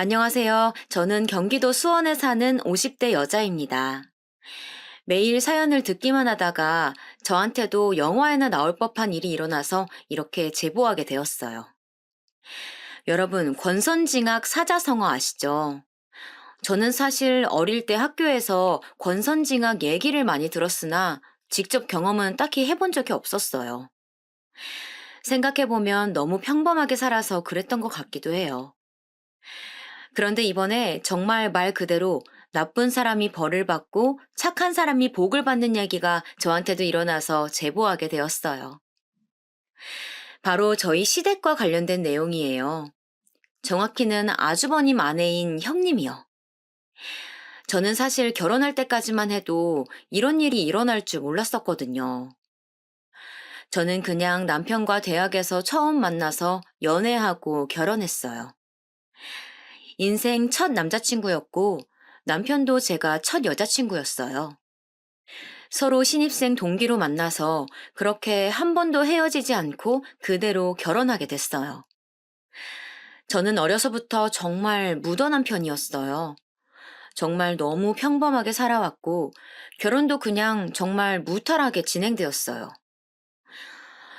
안녕하세요. 저는 경기도 수원에 사는 50대 여자입니다. 매일 사연을 듣기만 하다가 저한테도 영화에나 나올 법한 일이 일어나서 이렇게 제보하게 되었어요. 여러분, 권선징악 사자성어 아시죠? 저는 사실 어릴 때 학교에서 권선징악 얘기를 많이 들었으나 직접 경험은 딱히 해본 적이 없었어요. 생각해보면 너무 평범하게 살아서 그랬던 것 같기도 해요. 그런데 이번에 정말 말 그대로 나쁜 사람이 벌을 받고 착한 사람이 복을 받는 얘기가 저한테도 일어나서 제보하게 되었어요. 바로 저희 시댁과 관련된 내용이에요. 정확히는 아주버님 아내인 형님이요. 저는 사실 결혼할 때까지만 해도 이런 일이 일어날 줄 몰랐었거든요. 저는 그냥 남편과 대학에서 처음 만나서 연애하고 결혼했어요. 인생 첫 남자친구였고 남편도 제가 첫 여자친구였어요. 서로 신입생 동기로 만나서 그렇게 한 번도 헤어지지 않고 그대로 결혼하게 됐어요. 저는 어려서부터 정말 무던한 편이었어요. 정말 너무 평범하게 살아왔고 결혼도 그냥 정말 무탈하게 진행되었어요.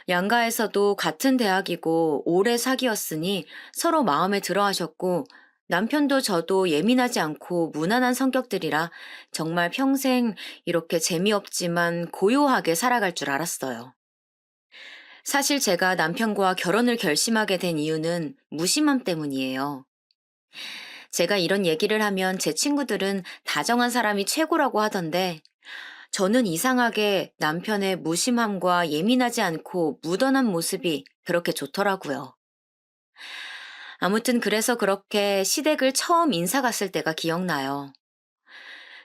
양가에서도 같은 대학이고 오래 사귀었으니 서로 마음에 들어 하셨고 남편도 저도 예민하지 않고 무난한 성격들이라 정말 평생 이렇게 재미없지만 고요하게 살아갈 줄 알았어요. 사실 제가 남편과 결혼을 결심하게 된 이유는 무심함 때문이에요. 제가 이런 얘기를 하면 제 친구들은 다정한 사람이 최고라고 하던데 저는 이상하게 남편의 무심함과 예민하지 않고 무던한 모습이 그렇게 좋더라고요. 아무튼 그래서 그렇게 시댁을 처음 인사 갔을 때가 기억나요.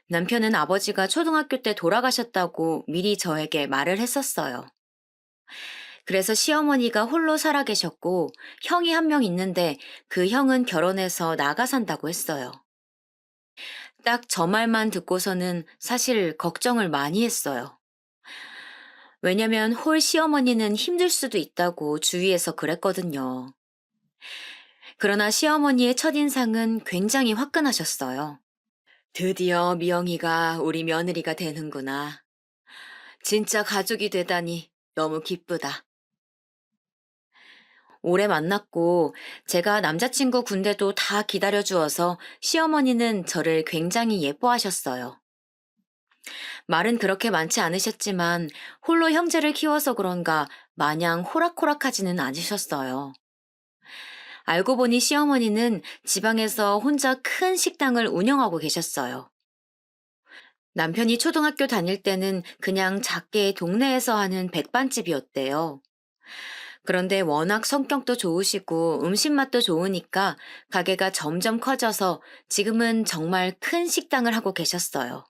남편은 아버지가 초등학교 때 돌아가셨다고 미리 저에게 말을 했었어요. 그래서 시어머니가 홀로 살아 계셨고 형이 한 명 있는데 그 형은 결혼해서 나가 산다고 했어요. 딱 저 말만 듣고서는 사실 걱정을 많이 했어요. 왜냐면 홀 시어머니는 힘들 수도 있다고 주위에서 그랬거든요. 그러나 시어머니의 첫인상은 굉장히 화끈하셨어요. 드디어 미영이가 우리 며느리가 되는구나. 진짜 가족이 되다니 너무 기쁘다. 오래 만났고 제가 남자친구 군대도 다 기다려주어서 시어머니는 저를 굉장히 예뻐하셨어요. 말은 그렇게 많지 않으셨지만 홀로 형제를 키워서 그런가 마냥 호락호락하지는 않으셨어요. 알고 보니 시어머니는 지방에서 혼자 큰 식당을 운영하고 계셨어요. 남편이 초등학교 다닐 때는 그냥 작게 동네에서 하는 백반집이었대요. 그런데 워낙 성격도 좋으시고 음식 맛도 좋으니까 가게가 점점 커져서 지금은 정말 큰 식당을 하고 계셨어요.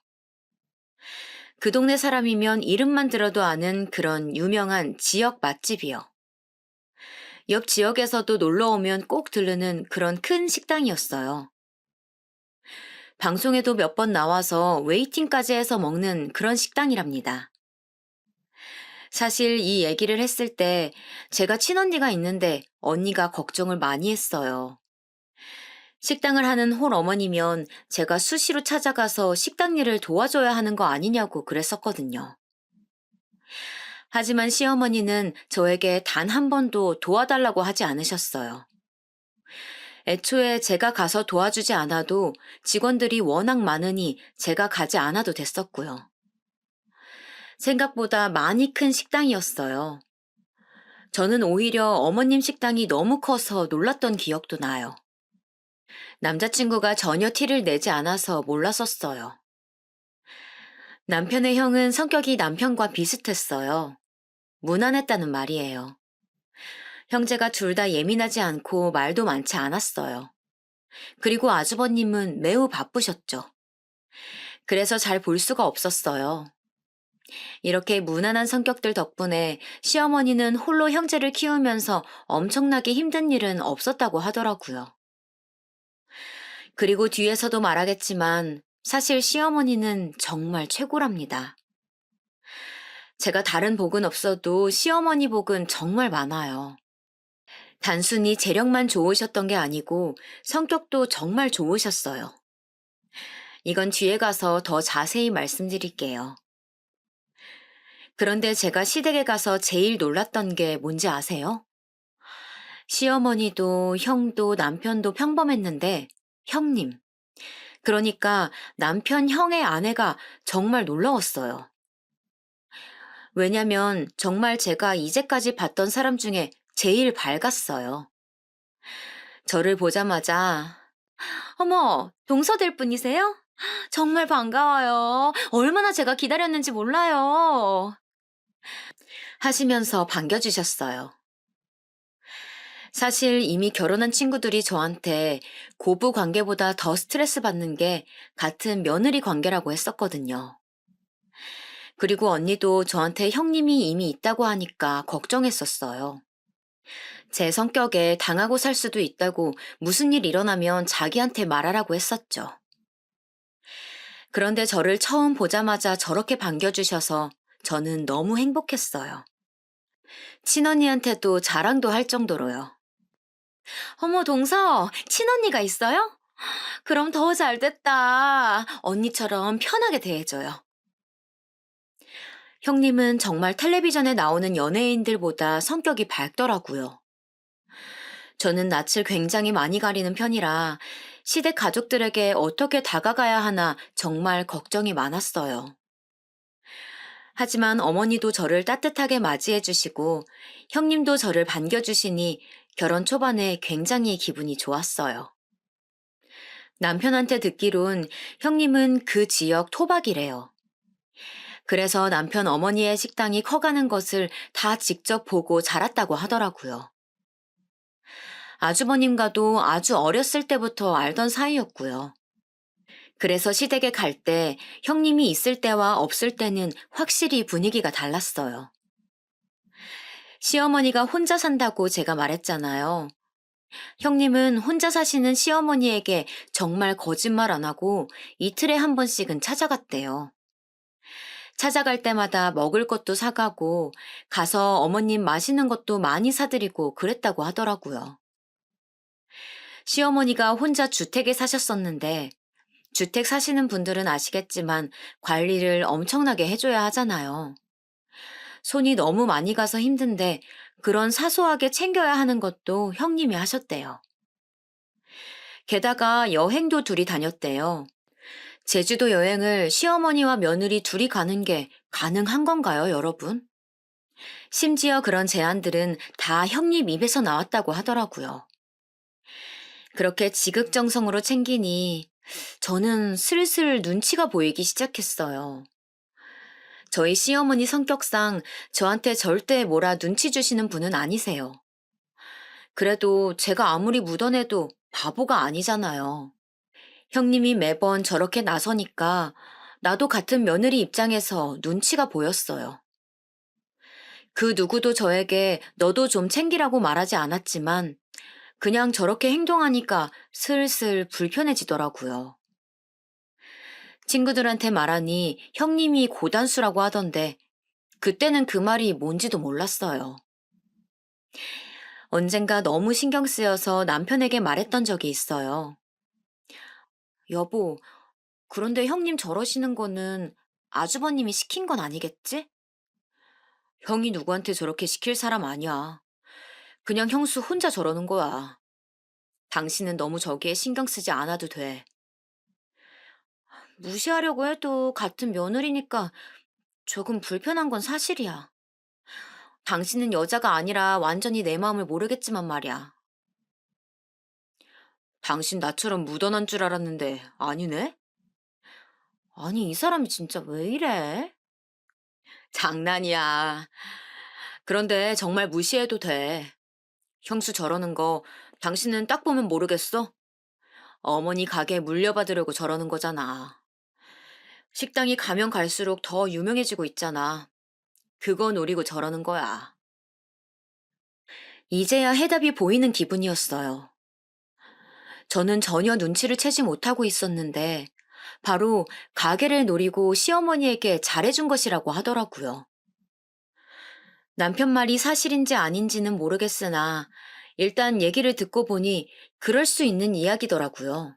그 동네 사람이면 이름만 들어도 아는 그런 유명한 지역 맛집이요. 옆 지역에서도 놀러 오면 꼭 들르는 그런 큰 식당이었어요. 방송에도 몇 번 나와서 웨이팅까지 해서 먹는 그런 식당이랍니다. 사실 이 얘기를 했을 때 제가 친언니가 있는데 언니가 걱정을 많이 했어요. 식당을 하는 홀 어머니면 제가 수시로 찾아가서 식당 일을 도와줘야 하는 거 아니냐고 그랬었거든요. 하지만 시어머니는 저에게 단 한 번도 도와달라고 하지 않으셨어요. 애초에 제가 가서 도와주지 않아도 직원들이 워낙 많으니 제가 가지 않아도 됐었고요. 생각보다 많이 큰 식당이었어요. 저는 오히려 어머님 식당이 너무 커서 놀랐던 기억도 나요. 남자친구가 전혀 티를 내지 않아서 몰랐었어요. 남편의 형은 성격이 남편과 비슷했어요. 무난했다는 말이에요. 형제가 둘 다 예민하지 않고 말도 많지 않았어요. 그리고 아주버님은 매우 바쁘셨죠. 그래서 잘 볼 수가 없었어요. 이렇게 무난한 성격들 덕분에 시어머니는 홀로 형제를 키우면서 엄청나게 힘든 일은 없었다고 하더라고요. 그리고 뒤에서도 말하겠지만 사실 시어머니는 정말 최고랍니다. 제가 다른 복은 없어도 시어머니 복은 정말 많아요. 단순히 재력만 좋으셨던 게 아니고 성격도 정말 좋으셨어요. 이건 뒤에 가서 더 자세히 말씀드릴게요. 그런데 제가 시댁에 가서 제일 놀랐던 게 뭔지 아세요? 시어머니도 형도 남편도 평범했는데 형님, 그러니까 남편 형의 아내가 정말 놀라웠어요. 왜냐면 정말 제가 이제까지 봤던 사람 중에 제일 밝았어요. 저를 보자마자 어머, 동서될 분이세요? 정말 반가워요. 얼마나 제가 기다렸는지 몰라요. 하시면서 반겨주셨어요. 사실 이미 결혼한 친구들이 저한테 고부 관계보다 더 스트레스 받는 게 같은 며느리 관계라고 했었거든요. 그리고 언니도 저한테 형님이 이미 있다고 하니까 걱정했었어요. 제 성격에 당하고 살 수도 있다고 무슨 일 일어나면 자기한테 말하라고 했었죠. 그런데 저를 처음 보자마자 저렇게 반겨주셔서 저는 너무 행복했어요. 친언니한테도 자랑도 할 정도로요. 어머, 동서, 친언니가 있어요? 그럼 더 잘 됐다. 언니처럼 편하게 대해줘요. 형님은 정말 텔레비전에 나오는 연예인들보다 성격이 밝더라고요. 저는 낯을 굉장히 많이 가리는 편이라 시댁 가족들에게 어떻게 다가가야 하나 정말 걱정이 많았어요. 하지만 어머니도 저를 따뜻하게 맞이해 주시고 형님도 저를 반겨주시니 결혼 초반에 굉장히 기분이 좋았어요. 남편한테 듣기론 형님은 그 지역 토박이래요. 그래서 남편 어머니의 식당이 커가는 것을 다 직접 보고 자랐다고 하더라고요. 아주버님과도 아주 어렸을 때부터 알던 사이였고요. 그래서 시댁에 갈 때 형님이 있을 때와 없을 때는 확실히 분위기가 달랐어요. 시어머니가 혼자 산다고 제가 말했잖아요. 형님은 혼자 사시는 시어머니에게 정말 거짓말 안 하고 이틀에 한 번씩은 찾아갔대요. 찾아갈 때마다 먹을 것도 사가고 가서 어머님 마시는 것도 많이 사드리고 그랬다고 하더라고요. 시어머니가 혼자 주택에 사셨었는데 주택 사시는 분들은 아시겠지만 관리를 엄청나게 해줘야 하잖아요. 손이 너무 많이 가서 힘든데 그런 사소하게 챙겨야 하는 것도 형님이 하셨대요. 게다가 여행도 둘이 다녔대요. 제주도 여행을 시어머니와 며느리 둘이 가는 게 가능한 건가요, 여러분? 심지어 그런 제안들은 다 형님 입에서 나왔다고 하더라고요. 그렇게 지극정성으로 챙기니 저는 슬슬 눈치가 보이기 시작했어요. 저희 시어머니 성격상 저한테 절대 뭐라 눈치 주시는 분은 아니세요. 그래도 제가 아무리 묻어내도 바보가 아니잖아요. 형님이 매번 저렇게 나서니까 나도 같은 며느리 입장에서 눈치가 보였어요. 그 누구도 저에게 너도 좀 챙기라고 말하지 않았지만 그냥 저렇게 행동하니까 슬슬 불편해지더라고요. 친구들한테 말하니 형님이 고단수라고 하던데 그때는 그 말이 뭔지도 몰랐어요. 언젠가 너무 신경 쓰여서 남편에게 말했던 적이 있어요. 여보, 그런데 형님 저러시는 거는 아주버님이 시킨 건 아니겠지? 형이 누구한테 저렇게 시킬 사람 아니야. 그냥 형수 혼자 저러는 거야. 당신은 너무 저기에 신경 쓰지 않아도 돼. 무시하려고 해도 같은 며느리니까 조금 불편한 건 사실이야. 당신은 여자가 아니라 완전히 내 마음을 모르겠지만 말이야. 당신 나처럼 묻어난 줄 알았는데 아니네? 아니, 이 사람이 진짜 왜 이래? 장난이야. 그런데 정말 무시해도 돼. 형수 저러는 거 당신은 딱 보면 모르겠어? 어머니 가게 물려받으려고 저러는 거잖아. 식당이 가면 갈수록 더 유명해지고 있잖아. 그거 노리고 저러는 거야. 이제야 해답이 보이는 기분이었어요. 저는 전혀 눈치를 채지 못하고 있었는데 바로 가게를 노리고 시어머니에게 잘해준 것이라고 하더라고요. 남편 말이 사실인지 아닌지는 모르겠으나 일단 얘기를 듣고 보니 그럴 수 있는 이야기더라고요.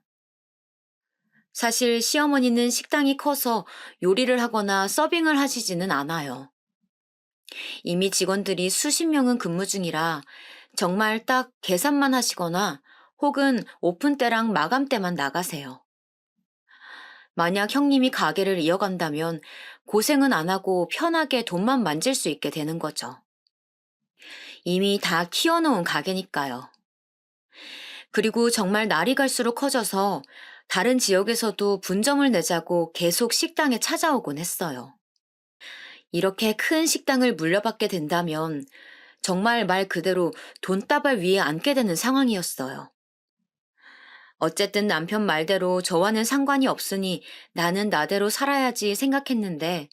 사실 시어머니는 식당이 커서 요리를 하거나 서빙을 하시지는 않아요. 이미 직원들이 수십 명은 근무 중이라 정말 딱 계산만 하시거나 혹은 오픈 때랑 마감 때만 나가세요. 만약 형님이 가게를 이어간다면 고생은 안 하고 편하게 돈만 만질 수 있게 되는 거죠. 이미 다 키워놓은 가게니까요. 그리고 정말 날이 갈수록 커져서 다른 지역에서도 분점을 내자고 계속 식당에 찾아오곤 했어요. 이렇게 큰 식당을 물려받게 된다면 정말 말 그대로 돈다발 위에 앉게 되는 상황이었어요. 어쨌든 남편 말대로 저와는 상관이 없으니 나는 나대로 살아야지 생각했는데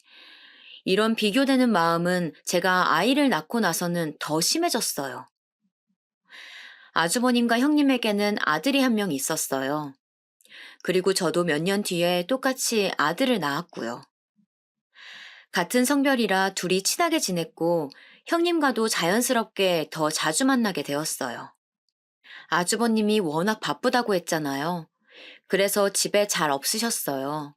이런 비교되는 마음은 제가 아이를 낳고 나서는 더 심해졌어요. 아주버님과 형님에게는 아들이 한 명 있었어요. 그리고 저도 몇 년 뒤에 똑같이 아들을 낳았고요. 같은 성별이라 둘이 친하게 지냈고 형님과도 자연스럽게 더 자주 만나게 되었어요. 아주버님이 워낙 바쁘다고 했잖아요. 그래서 집에 잘 없으셨어요.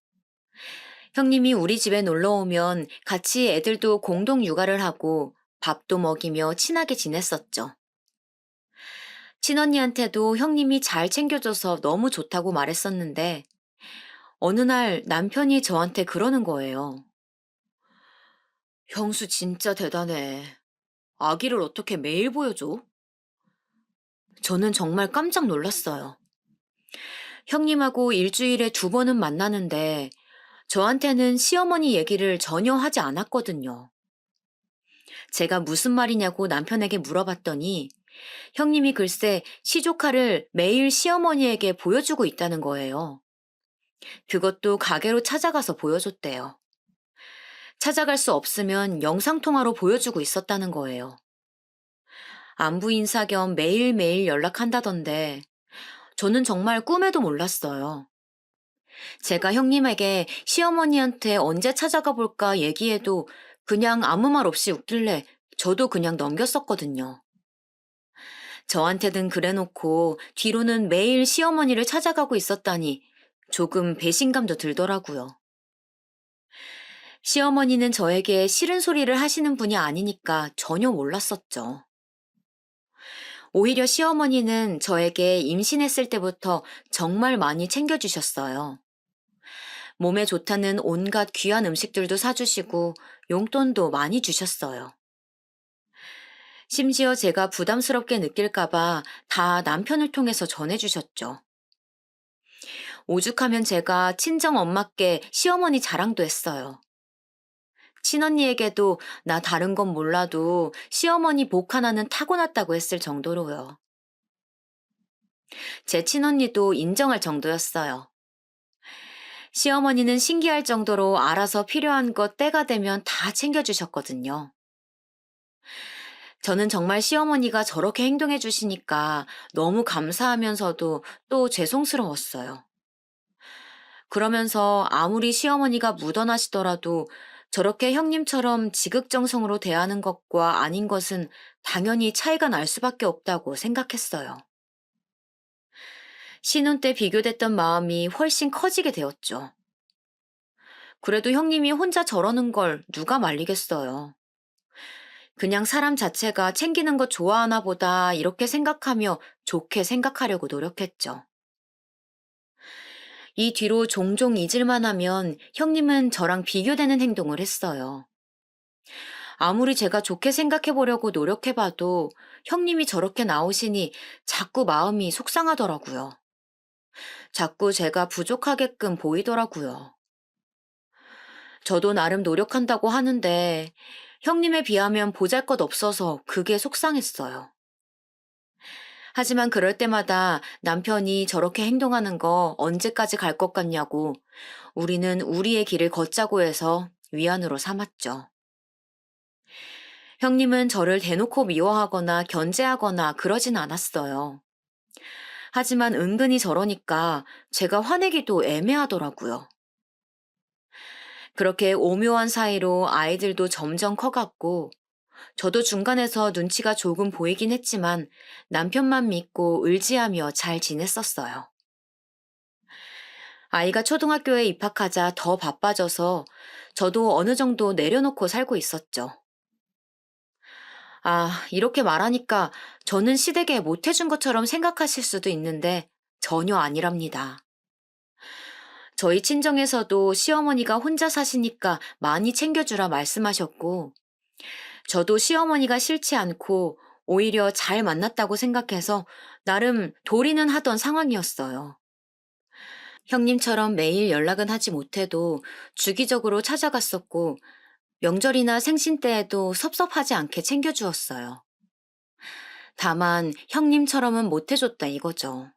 형님이 우리 집에 놀러 오면 같이 애들도 공동 육아를 하고 밥도 먹이며 친하게 지냈었죠. 친언니한테도 형님이 잘 챙겨줘서 너무 좋다고 말했었는데 어느 날 남편이 저한테 그러는 거예요. 형수 진짜 대단해. 아기를 어떻게 매일 보여줘? 저는 정말 깜짝 놀랐어요. 형님하고 일주일에 두 번은 만나는데 저한테는 시어머니 얘기를 전혀 하지 않았거든요. 제가 무슨 말이냐고 남편에게 물어봤더니 형님이 글쎄 시조카를 매일 시어머니에게 보여주고 있다는 거예요. 그것도 가게로 찾아가서 보여줬대요. 찾아갈 수 없으면 영상통화로 보여주고 있었다는 거예요. 안부 인사 겸 매일매일 연락한다던데 저는 정말 꿈에도 몰랐어요. 제가 형님에게 시어머니한테 언제 찾아가 볼까 얘기해도 그냥 아무 말 없이 웃길래 저도 그냥 넘겼었거든요. 저한테는 그래놓고 뒤로는 매일 시어머니를 찾아가고 있었다니 조금 배신감도 들더라고요. 시어머니는 저에게 싫은 소리를 하시는 분이 아니니까 전혀 몰랐었죠. 오히려 시어머니는 저에게 임신했을 때부터 정말 많이 챙겨주셨어요. 몸에 좋다는 온갖 귀한 음식들도 사주시고 용돈도 많이 주셨어요. 심지어 제가 부담스럽게 느낄까봐 다 남편을 통해서 전해주셨죠. 오죽하면 제가 친정 엄마께 시어머니 자랑도 했어요. 친언니에게도 나 다른 건 몰라도 시어머니 복 하나는 타고났다고 했을 정도로요. 제 친언니도 인정할 정도였어요. 시어머니는 신기할 정도로 알아서 필요한 것 때가 되면 다 챙겨주셨거든요. 저는 정말 시어머니가 저렇게 행동해 주시니까 너무 감사하면서도 또 죄송스러웠어요. 그러면서 아무리 시어머니가 묻어나시더라도 저렇게 형님처럼 지극정성으로 대하는 것과 아닌 것은 당연히 차이가 날 수밖에 없다고 생각했어요. 신혼 때 비교됐던 마음이 훨씬 커지게 되었죠. 그래도 형님이 혼자 저러는 걸 누가 말리겠어요. 그냥 사람 자체가 챙기는 것 좋아하나 보다 이렇게 생각하며 좋게 생각하려고 노력했죠. 이 뒤로 종종 잊을만 하면 형님은 저랑 비교되는 행동을 했어요. 아무리 제가 좋게 생각해 보려고 노력해봐도 형님이 저렇게 나오시니 자꾸 마음이 속상하더라고요. 자꾸 제가 부족하게끔 보이더라고요. 저도 나름 노력한다고 하는데 형님에 비하면 보잘것없어서 그게 속상했어요. 하지만 그럴 때마다 남편이 저렇게 행동하는 거 언제까지 갈 것 같냐고 우리는 우리의 길을 걷자고 해서 위안으로 삼았죠. 형님은 저를 대놓고 미워하거나 견제하거나 그러진 않았어요. 하지만 은근히 저러니까 제가 화내기도 애매하더라고요. 그렇게 오묘한 사이로 아이들도 점점 커갔고 저도 중간에서 눈치가 조금 보이긴 했지만 남편만 믿고 의지하며 잘 지냈었어요. 아이가 초등학교에 입학하자 더 바빠져서 저도 어느 정도 내려놓고 살고 있었죠. 이렇게 말하니까 저는 시댁에 못해준 것처럼 생각하실 수도 있는데 전혀 아니랍니다. 저희 친정에서도 시어머니가 혼자 사시니까 많이 챙겨주라 말씀하셨고, 저도 시어머니가 싫지 않고 오히려 잘 만났다고 생각해서 나름 도리는 하던 상황이었어요. 형님처럼 매일 연락은 하지 못해도 주기적으로 찾아갔었고, 명절이나 생신 때에도 섭섭하지 않게 챙겨주었어요. 다만 형님처럼은 못해줬다 이거죠.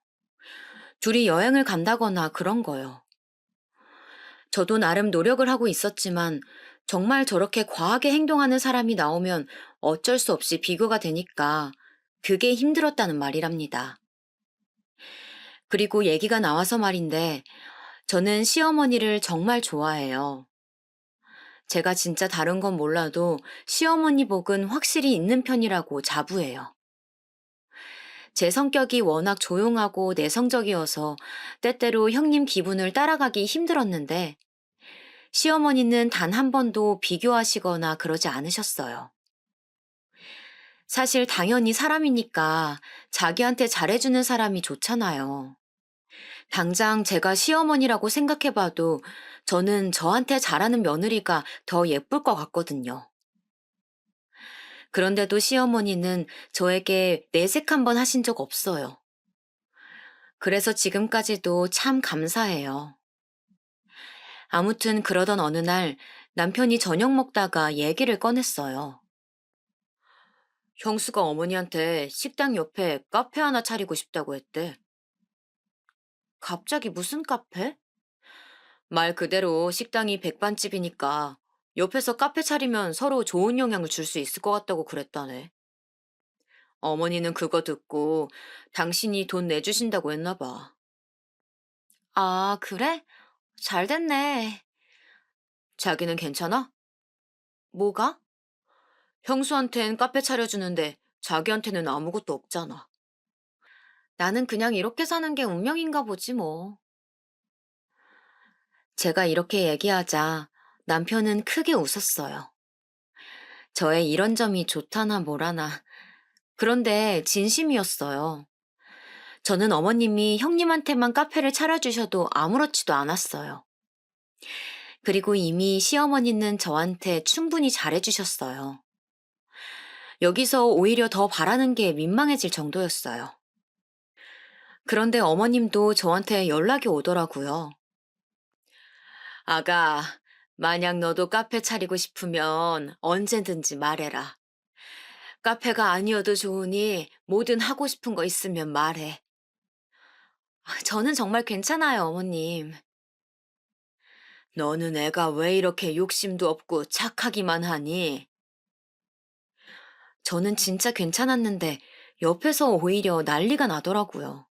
둘이 여행을 간다거나 그런 거요. 저도 나름 노력을 하고 있었지만 정말 저렇게 과하게 행동하는 사람이 나오면 어쩔 수 없이 비교가 되니까 그게 힘들었다는 말이랍니다. 그리고 얘기가 나와서 말인데 저는 시어머니를 정말 좋아해요. 제가 진짜 다른 건 몰라도 시어머니 복은 확실히 있는 편이라고 자부해요. 제 성격이 워낙 조용하고 내성적이어서 때때로 형님 기분을 따라가기 힘들었는데 시어머니는 단 한 번도 비교하시거나 그러지 않으셨어요. 사실 당연히 사람이니까 자기한테 잘해주는 사람이 좋잖아요. 당장 제가 시어머니라고 생각해봐도 저는 저한테 잘하는 며느리가 더 예쁠 것 같거든요. 그런데도 시어머니는 저에게 내색 한번 하신 적 없어요. 그래서 지금까지도 참 감사해요. 아무튼 그러던 어느 날 남편이 저녁 먹다가 얘기를 꺼냈어요. 형수가 어머니한테 식당 옆에 카페 하나 차리고 싶다고 했대. 갑자기 무슨 카페? 말 그대로 식당이 백반집이니까 옆에서 카페 차리면 서로 좋은 영향을 줄 수 있을 것 같다고 그랬다네. 어머니는 그거 듣고 당신이 돈 내주신다고 했나 봐. 아, 그래? 잘 됐네. 자기는 괜찮아? 뭐가? 형수한텐 카페 차려주는데 자기한테는 아무것도 없잖아. 나는 그냥 이렇게 사는 게 운명인가 보지 뭐. 제가 이렇게 얘기하자 남편은 크게 웃었어요. 저의 이런 점이 좋다나 뭐라나. 그런데 진심이었어요. 저는 어머님이 형님한테만 카페를 차려주셔도 아무렇지도 않았어요. 그리고 이미 시어머니는 저한테 충분히 잘해주셨어요. 여기서 오히려 더 바라는 게 민망해질 정도였어요. 그런데 어머님도 저한테 연락이 오더라고요. 아가, 만약 너도 카페 차리고 싶으면 언제든지 말해라. 카페가 아니어도 좋으니 뭐든 하고 싶은 거 있으면 말해. 저는 정말 괜찮아요, 어머님. 너는 애가 왜 이렇게 욕심도 없고 착하기만 하니? 저는 진짜 괜찮았는데 옆에서 오히려 난리가 나더라고요.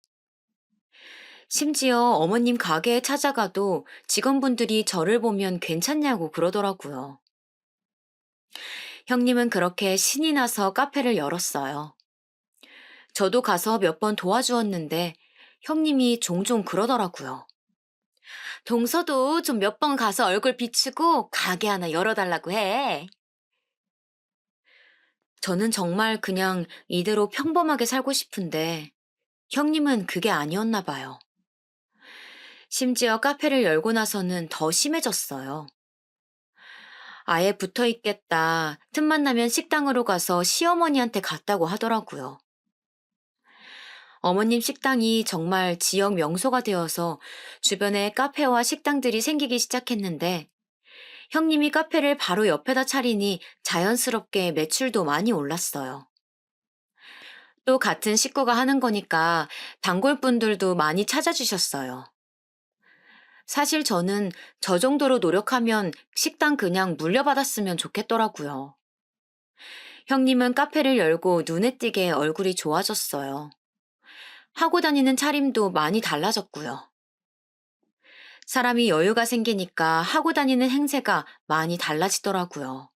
심지어 어머님 가게에 찾아가도 직원분들이 저를 보면 괜찮냐고 그러더라고요. 형님은 그렇게 신이 나서 카페를 열었어요. 저도 가서 몇 번 도와주었는데 형님이 종종 그러더라고요. 동서도 좀 몇 번 가서 얼굴 비추고 가게 하나 열어달라고 해. 저는 정말 그냥 이대로 평범하게 살고 싶은데 형님은 그게 아니었나 봐요. 심지어 카페를 열고 나서는 더 심해졌어요. 아예 붙어 있겠다. 틈만 나면 식당으로 가서 시어머니한테 갔다고 하더라고요. 어머님 식당이 정말 지역 명소가 되어서 주변에 카페와 식당들이 생기기 시작했는데 형님이 카페를 바로 옆에다 차리니 자연스럽게 매출도 많이 올랐어요. 또 같은 식구가 하는 거니까 단골분들도 많이 찾아주셨어요. 사실 저는 저 정도로 노력하면 식당 그냥 물려받았으면 좋겠더라고요. 형님은 카페를 열고 눈에 띄게 얼굴이 좋아졌어요. 하고 다니는 차림도 많이 달라졌고요. 사람이 여유가 생기니까 하고 다니는 행세가 많이 달라지더라고요.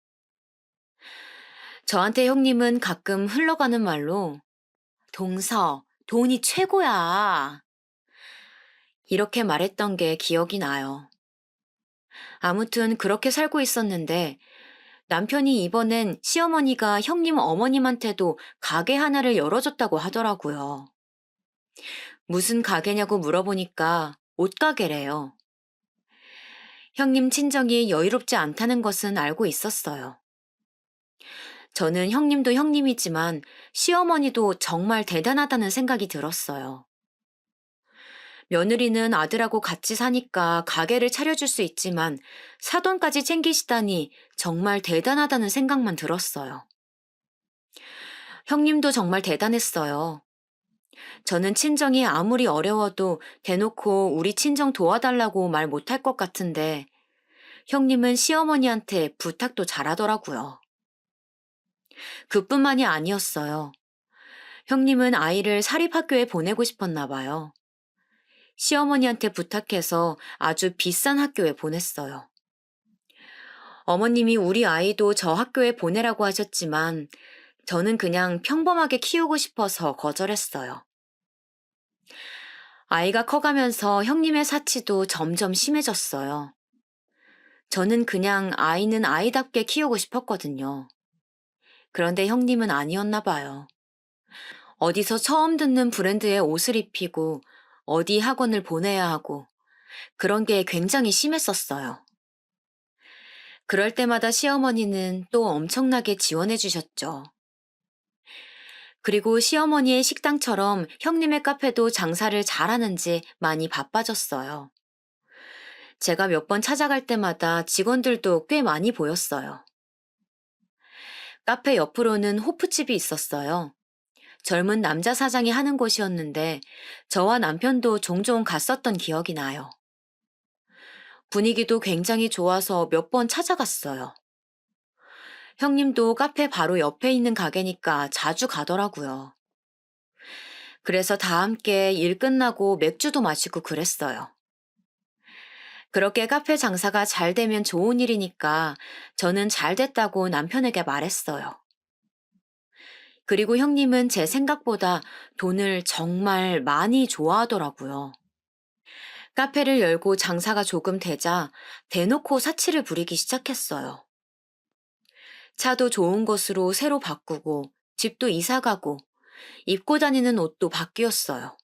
저한테 형님은 가끔 흘러가는 말로 동서, 돈이 최고야. 이렇게 말했던 게 기억이 나요. 아무튼 그렇게 살고 있었는데 남편이 이번엔 시어머니가 형님 어머님한테도 가게 하나를 열어줬다고 하더라고요. 무슨 가게냐고 물어보니까 옷가게래요. 형님 친정이 여유롭지 않다는 것은 알고 있었어요. 저는 형님도 형님이지만 시어머니도 정말 대단하다는 생각이 들었어요. 며느리는 아들하고 같이 사니까 가게를 차려줄 수 있지만 사돈까지 챙기시다니 정말 대단하다는 생각만 들었어요. 형님도 정말 대단했어요. 저는 친정이 아무리 어려워도 대놓고 우리 친정 도와달라고 말 못할 것 같은데 형님은 시어머니한테 부탁도 잘하더라고요. 그뿐만이 아니었어요. 형님은 아이를 사립학교에 보내고 싶었나 봐요. 시어머니한테 부탁해서 아주 비싼 학교에 보냈어요. 어머님이 우리 아이도 저 학교에 보내라고 하셨지만 저는 그냥 평범하게 키우고 싶어서 거절했어요. 아이가 커가면서 형님의 사치도 점점 심해졌어요. 저는 그냥 아이는 아이답게 키우고 싶었거든요. 그런데 형님은 아니었나 봐요. 어디서 처음 듣는 브랜드의 옷을 입히고 어디 학원을 보내야 하고 그런 게 굉장히 심했었어요. 그럴 때마다 시어머니는 또 엄청나게 지원해 주셨죠. 그리고 시어머니의 식당처럼 형님의 카페도 장사를 잘하는지 많이 바빠졌어요. 제가 몇 번 찾아갈 때마다 직원들도 꽤 많이 보였어요. 카페 옆으로는 호프집이 있었어요. 젊은 남자 사장이 하는 곳이었는데 저와 남편도 종종 갔었던 기억이 나요. 분위기도 굉장히 좋아서 몇 번 찾아갔어요. 형님도 카페 바로 옆에 있는 가게니까 자주 가더라고요. 그래서 다 함께 일 끝나고 맥주도 마시고 그랬어요. 그렇게 카페 장사가 잘 되면 좋은 일이니까 저는 잘 됐다고 남편에게 말했어요. 그리고 형님은 제 생각보다 돈을 정말 많이 좋아하더라고요. 카페를 열고 장사가 조금 되자 대놓고 사치를 부리기 시작했어요. 차도 좋은 것으로 새로 바꾸고 집도 이사 가고 입고 다니는 옷도 바뀌었어요.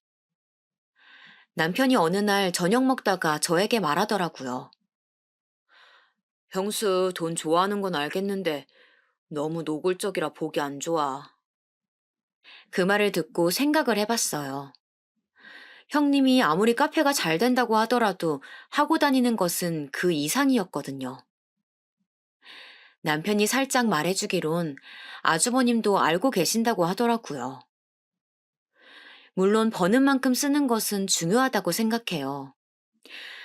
남편이 어느 날 저녁 먹다가 저에게 말하더라고요. 형수 돈 좋아하는 건 알겠는데 너무 노골적이라 보기 안 좋아. 그 말을 듣고 생각을 해봤어요. 형님이 아무리 카페가 잘 된다고 하더라도 하고 다니는 것은 그 이상이었거든요. 남편이 살짝 말해주기론 아주버님도 알고 계신다고 하더라고요. 물론 버는 만큼 쓰는 것은 중요하다고 생각해요.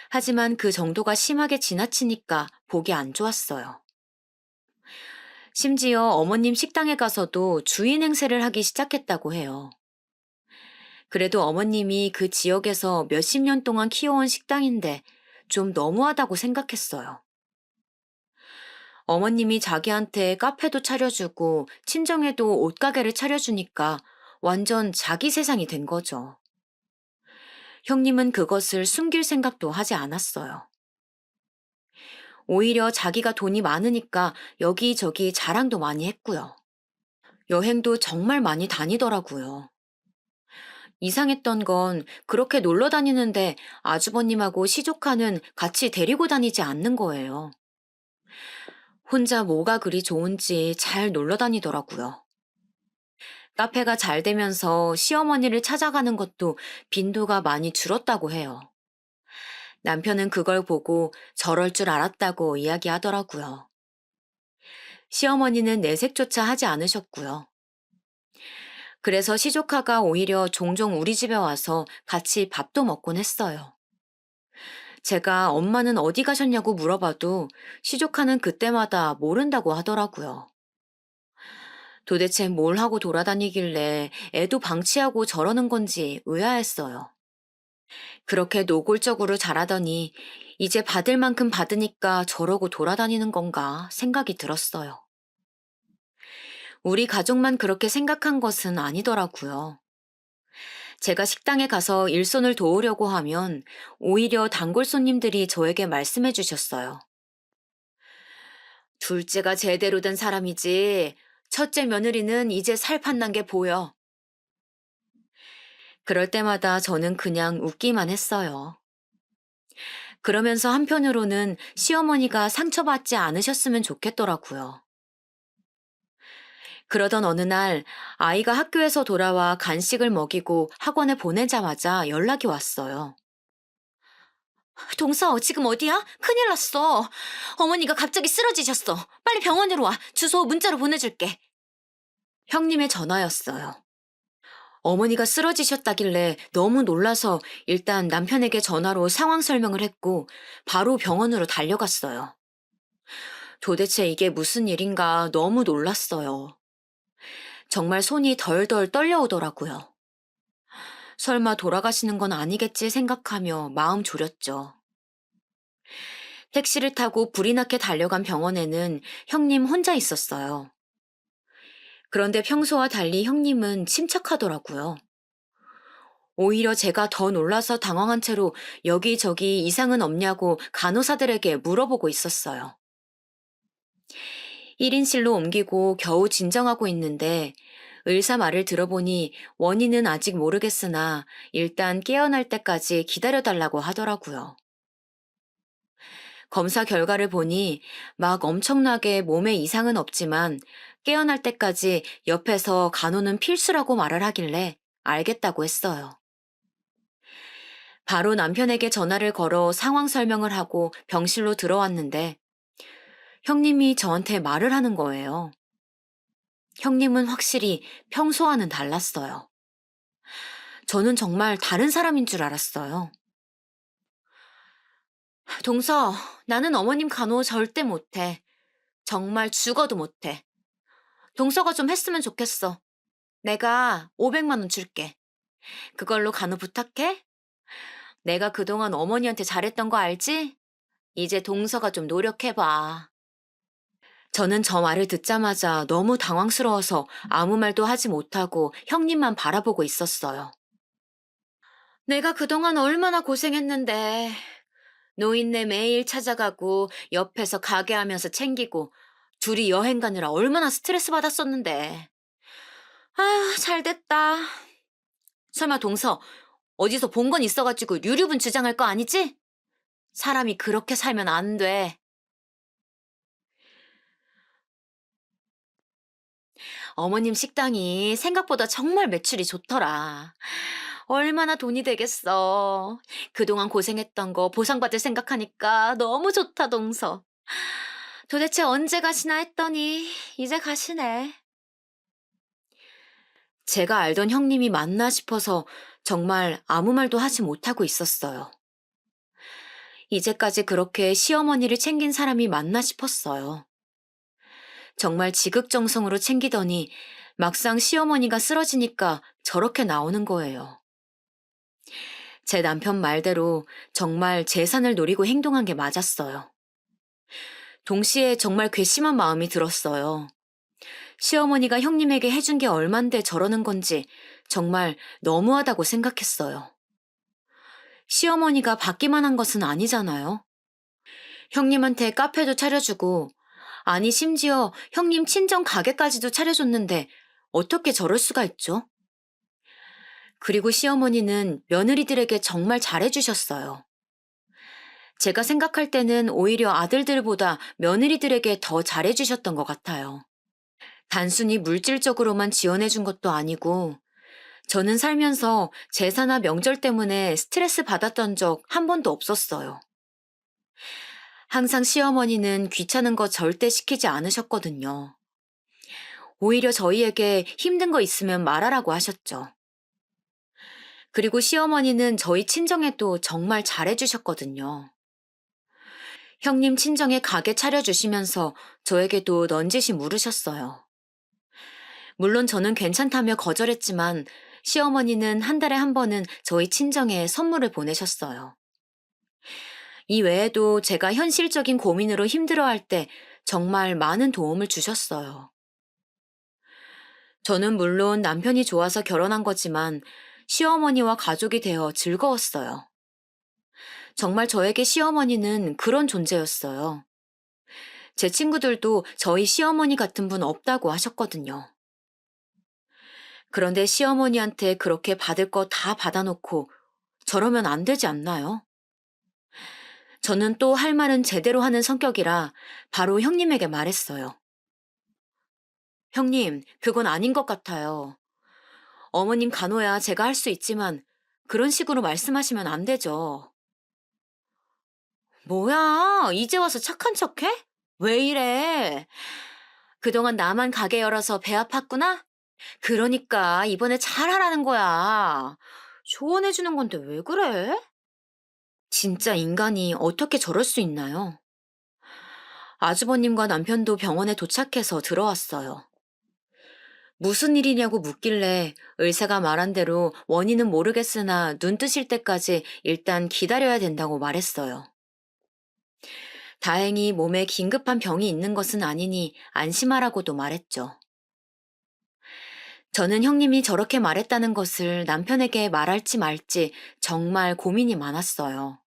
하지만 그 정도가 심하게 지나치니까 보기 안 좋았어요. 심지어 어머님 식당에 가서도 주인 행세를 하기 시작했다고 해요. 그래도 어머님이 그 지역에서 몇십 년 동안 키워온 식당인데 좀 너무하다고 생각했어요. 어머님이 자기한테 카페도 차려주고 친정에도 옷가게를 차려주니까 완전 자기 세상이 된 거죠. 형님은 그것을 숨길 생각도 하지 않았어요. 오히려 자기가 돈이 많으니까 여기저기 자랑도 많이 했고요. 여행도 정말 많이 다니더라고요. 이상했던 건 그렇게 놀러 다니는데 아주버님하고 시조카는 같이 데리고 다니지 않는 거예요. 혼자 뭐가 그리 좋은지 잘 놀러 다니더라고요. 카페가 잘 되면서 시어머니를 찾아가는 것도 빈도가 많이 줄었다고 해요. 남편은 그걸 보고 저럴 줄 알았다고 이야기하더라고요. 시어머니는 내색조차 하지 않으셨고요. 그래서 시조카가 오히려 종종 우리 집에 와서 같이 밥도 먹곤 했어요. 제가 엄마는 어디 가셨냐고 물어봐도 시조카는 그때마다 모른다고 하더라고요. 도대체 뭘 하고 돌아다니길래 애도 방치하고 저러는 건지 의아했어요. 그렇게 노골적으로 잘하더니 이제 받을 만큼 받으니까 저러고 돌아다니는 건가 생각이 들었어요. 우리 가족만 그렇게 생각한 것은 아니더라고요. 제가 식당에 가서 일손을 도우려고 하면 오히려 단골 손님들이 저에게 말씀해 주셨어요. 둘째가 제대로 된 사람이지. 첫째 며느리는 이제 살판난 게 보여. 그럴 때마다 저는 그냥 웃기만 했어요. 그러면서 한편으로는 시어머니가 상처받지 않으셨으면 좋겠더라고요. 그러던 어느 날 아이가 학교에서 돌아와 간식을 먹이고 학원에 보내자마자 연락이 왔어요. 동서, 지금 어디야? 큰일 났어. 어머니가 갑자기 쓰러지셨어. 빨리 병원으로 와. 주소 문자로 보내줄게. 형님의 전화였어요. 어머니가 쓰러지셨다길래 너무 놀라서 일단 남편에게 전화로 상황 설명을 했고 바로 병원으로 달려갔어요. 도대체 이게 무슨 일인가 너무 놀랐어요. 정말 손이 덜덜 떨려오더라고요. 설마 돌아가시는 건 아니겠지 생각하며 마음 졸였죠. 택시를 타고 불이 나게 달려간 병원에는 형님 혼자 있었어요. 그런데 평소와 달리 형님은 침착하더라고요. 오히려 제가 더 놀라서 당황한 채로 여기저기 이상은 없냐고 간호사들에게 물어보고 있었어요. 1인실로 옮기고 겨우 진정하고 있는데 의사 말을 들어보니 원인은 아직 모르겠으나 일단 깨어날 때까지 기다려달라고 하더라고요. 검사 결과를 보니 막 엄청나게 몸에 이상은 없지만 깨어날 때까지 옆에서 간호는 필수라고 말을 하길래 알겠다고 했어요. 바로 남편에게 전화를 걸어 상황 설명을 하고 병실로 들어왔는데 형님이 저한테 말을 하는 거예요. 형님은 확실히 평소와는 달랐어요. 저는 정말 다른 사람인 줄 알았어요. 동서, 나는 어머님 간호 절대 못해. 정말 죽어도 못해. 동서가 좀 했으면 좋겠어. 내가 500만 원 줄게. 그걸로 간호 부탁해? 내가 그동안 어머니한테 잘했던 거 알지? 이제 동서가 좀 노력해봐. 저는 저 말을 듣자마자 너무 당황스러워서 아무 말도 하지 못하고 형님만 바라보고 있었어요. 내가 그동안 얼마나 고생했는데. 노인네 매일 찾아가고 옆에서 가게 하면서 챙기고 둘이 여행 가느라 얼마나 스트레스 받았었는데. 아휴, 잘 됐다. 설마 동서, 어디서 본 건 있어가지고 유류분 주장할 거 아니지? 사람이 그렇게 살면 안 돼. 어머님 식당이 생각보다 정말 매출이 좋더라. 얼마나 돈이 되겠어. 그동안 고생했던 거 보상받을 생각하니까 너무 좋다, 동서. 도대체 언제 가시나 했더니 이제 가시네. 제가 알던 형님이 맞나 싶어서 정말 아무 말도 하지 못하고 있었어요. 이제까지 그렇게 시어머니를 챙긴 사람이 맞나 싶었어요. 정말 지극정성으로 챙기더니 막상 시어머니가 쓰러지니까 저렇게 나오는 거예요. 제 남편 말대로 정말 재산을 노리고 행동한 게 맞았어요. 동시에 정말 괘씸한 마음이 들었어요. 시어머니가 형님에게 해준 게 얼만데 저러는 건지 정말 너무하다고 생각했어요. 시어머니가 받기만 한 것은 아니잖아요. 형님한테 카페도 차려주고, 아니 심지어 형님 친정 가게까지도 차려줬는데 어떻게 저럴 수가 있죠? 그리고 시어머니는 며느리들에게 정말 잘해주셨어요. 제가 생각할 때는 오히려 아들들보다 며느리들에게 더 잘해주셨던 것 같아요. 단순히 물질적으로만 지원해준 것도 아니고, 저는 살면서 제사나 명절 때문에 스트레스 받았던 적 한 번도 없었어요. 항상 시어머니는 귀찮은 거 절대 시키지 않으셨거든요. 오히려 저희에게 힘든 거 있으면 말하라고 하셨죠. 그리고 시어머니는 저희 친정에도 정말 잘해주셨거든요. 형님 친정에 가게 차려주시면서 저에게도 넌지시 물으셨어요. 물론 저는 괜찮다며 거절했지만 시어머니는 한 달에 한 번은 저희 친정에 선물을 보내셨어요. 이 외에도 제가 현실적인 고민으로 힘들어할 때 정말 많은 도움을 주셨어요. 저는 물론 남편이 좋아서 결혼한 거지만 시어머니와 가족이 되어 즐거웠어요. 정말 저에게 시어머니는 그런 존재였어요. 제 친구들도 저희 시어머니 같은 분 없다고 하셨거든요. 그런데 시어머니한테 그렇게 받을 거 다 받아놓고 저러면 안 되지 않나요? 저는 또 할 말은 제대로 하는 성격이라 바로 형님에게 말했어요. 형님, 그건 아닌 것 같아요. 어머님 간호야 제가 할 수 있지만 그런 식으로 말씀하시면 안 되죠. 뭐야, 이제 와서 착한 척해? 왜 이래? 그동안 나만 가게 열어서 배 아팠구나? 그러니까 이번에 잘하라는 거야. 조언해주는 건데 왜 그래? 진짜 인간이 어떻게 저럴 수 있나요? 아주버님과 남편도 병원에 도착해서 들어왔어요. 무슨 일이냐고 묻길래 의사가 말한 대로 원인은 모르겠으나 눈 뜨실 때까지 일단 기다려야 된다고 말했어요. 다행히 몸에 긴급한 병이 있는 것은 아니니 안심하라고도 말했죠. 저는 형님이 저렇게 말했다는 것을 남편에게 말할지 말지 정말 고민이 많았어요.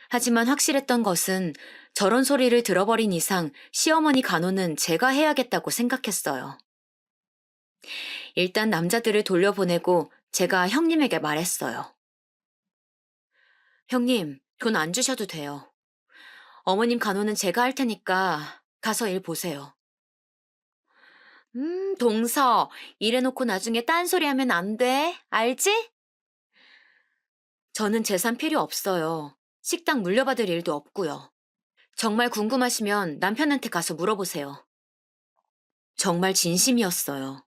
하지만 확실했던 것은 저런 소리를 들어버린 이상 시어머니 간호는 제가 해야겠다고 생각했어요. 일단 남자들을 돌려보내고 제가 형님에게 말했어요. 형님, 돈 안 주셔도 돼요. 어머님 간호는 제가 할 테니까 가서 일 보세요. 동서, 이래놓고 나중에 딴소리 하면 안 돼. 알지? 저는 재산 필요 없어요. 식당 물려받을 일도 없고요. 정말 궁금하시면 남편한테 가서 물어보세요. 정말 진심이었어요.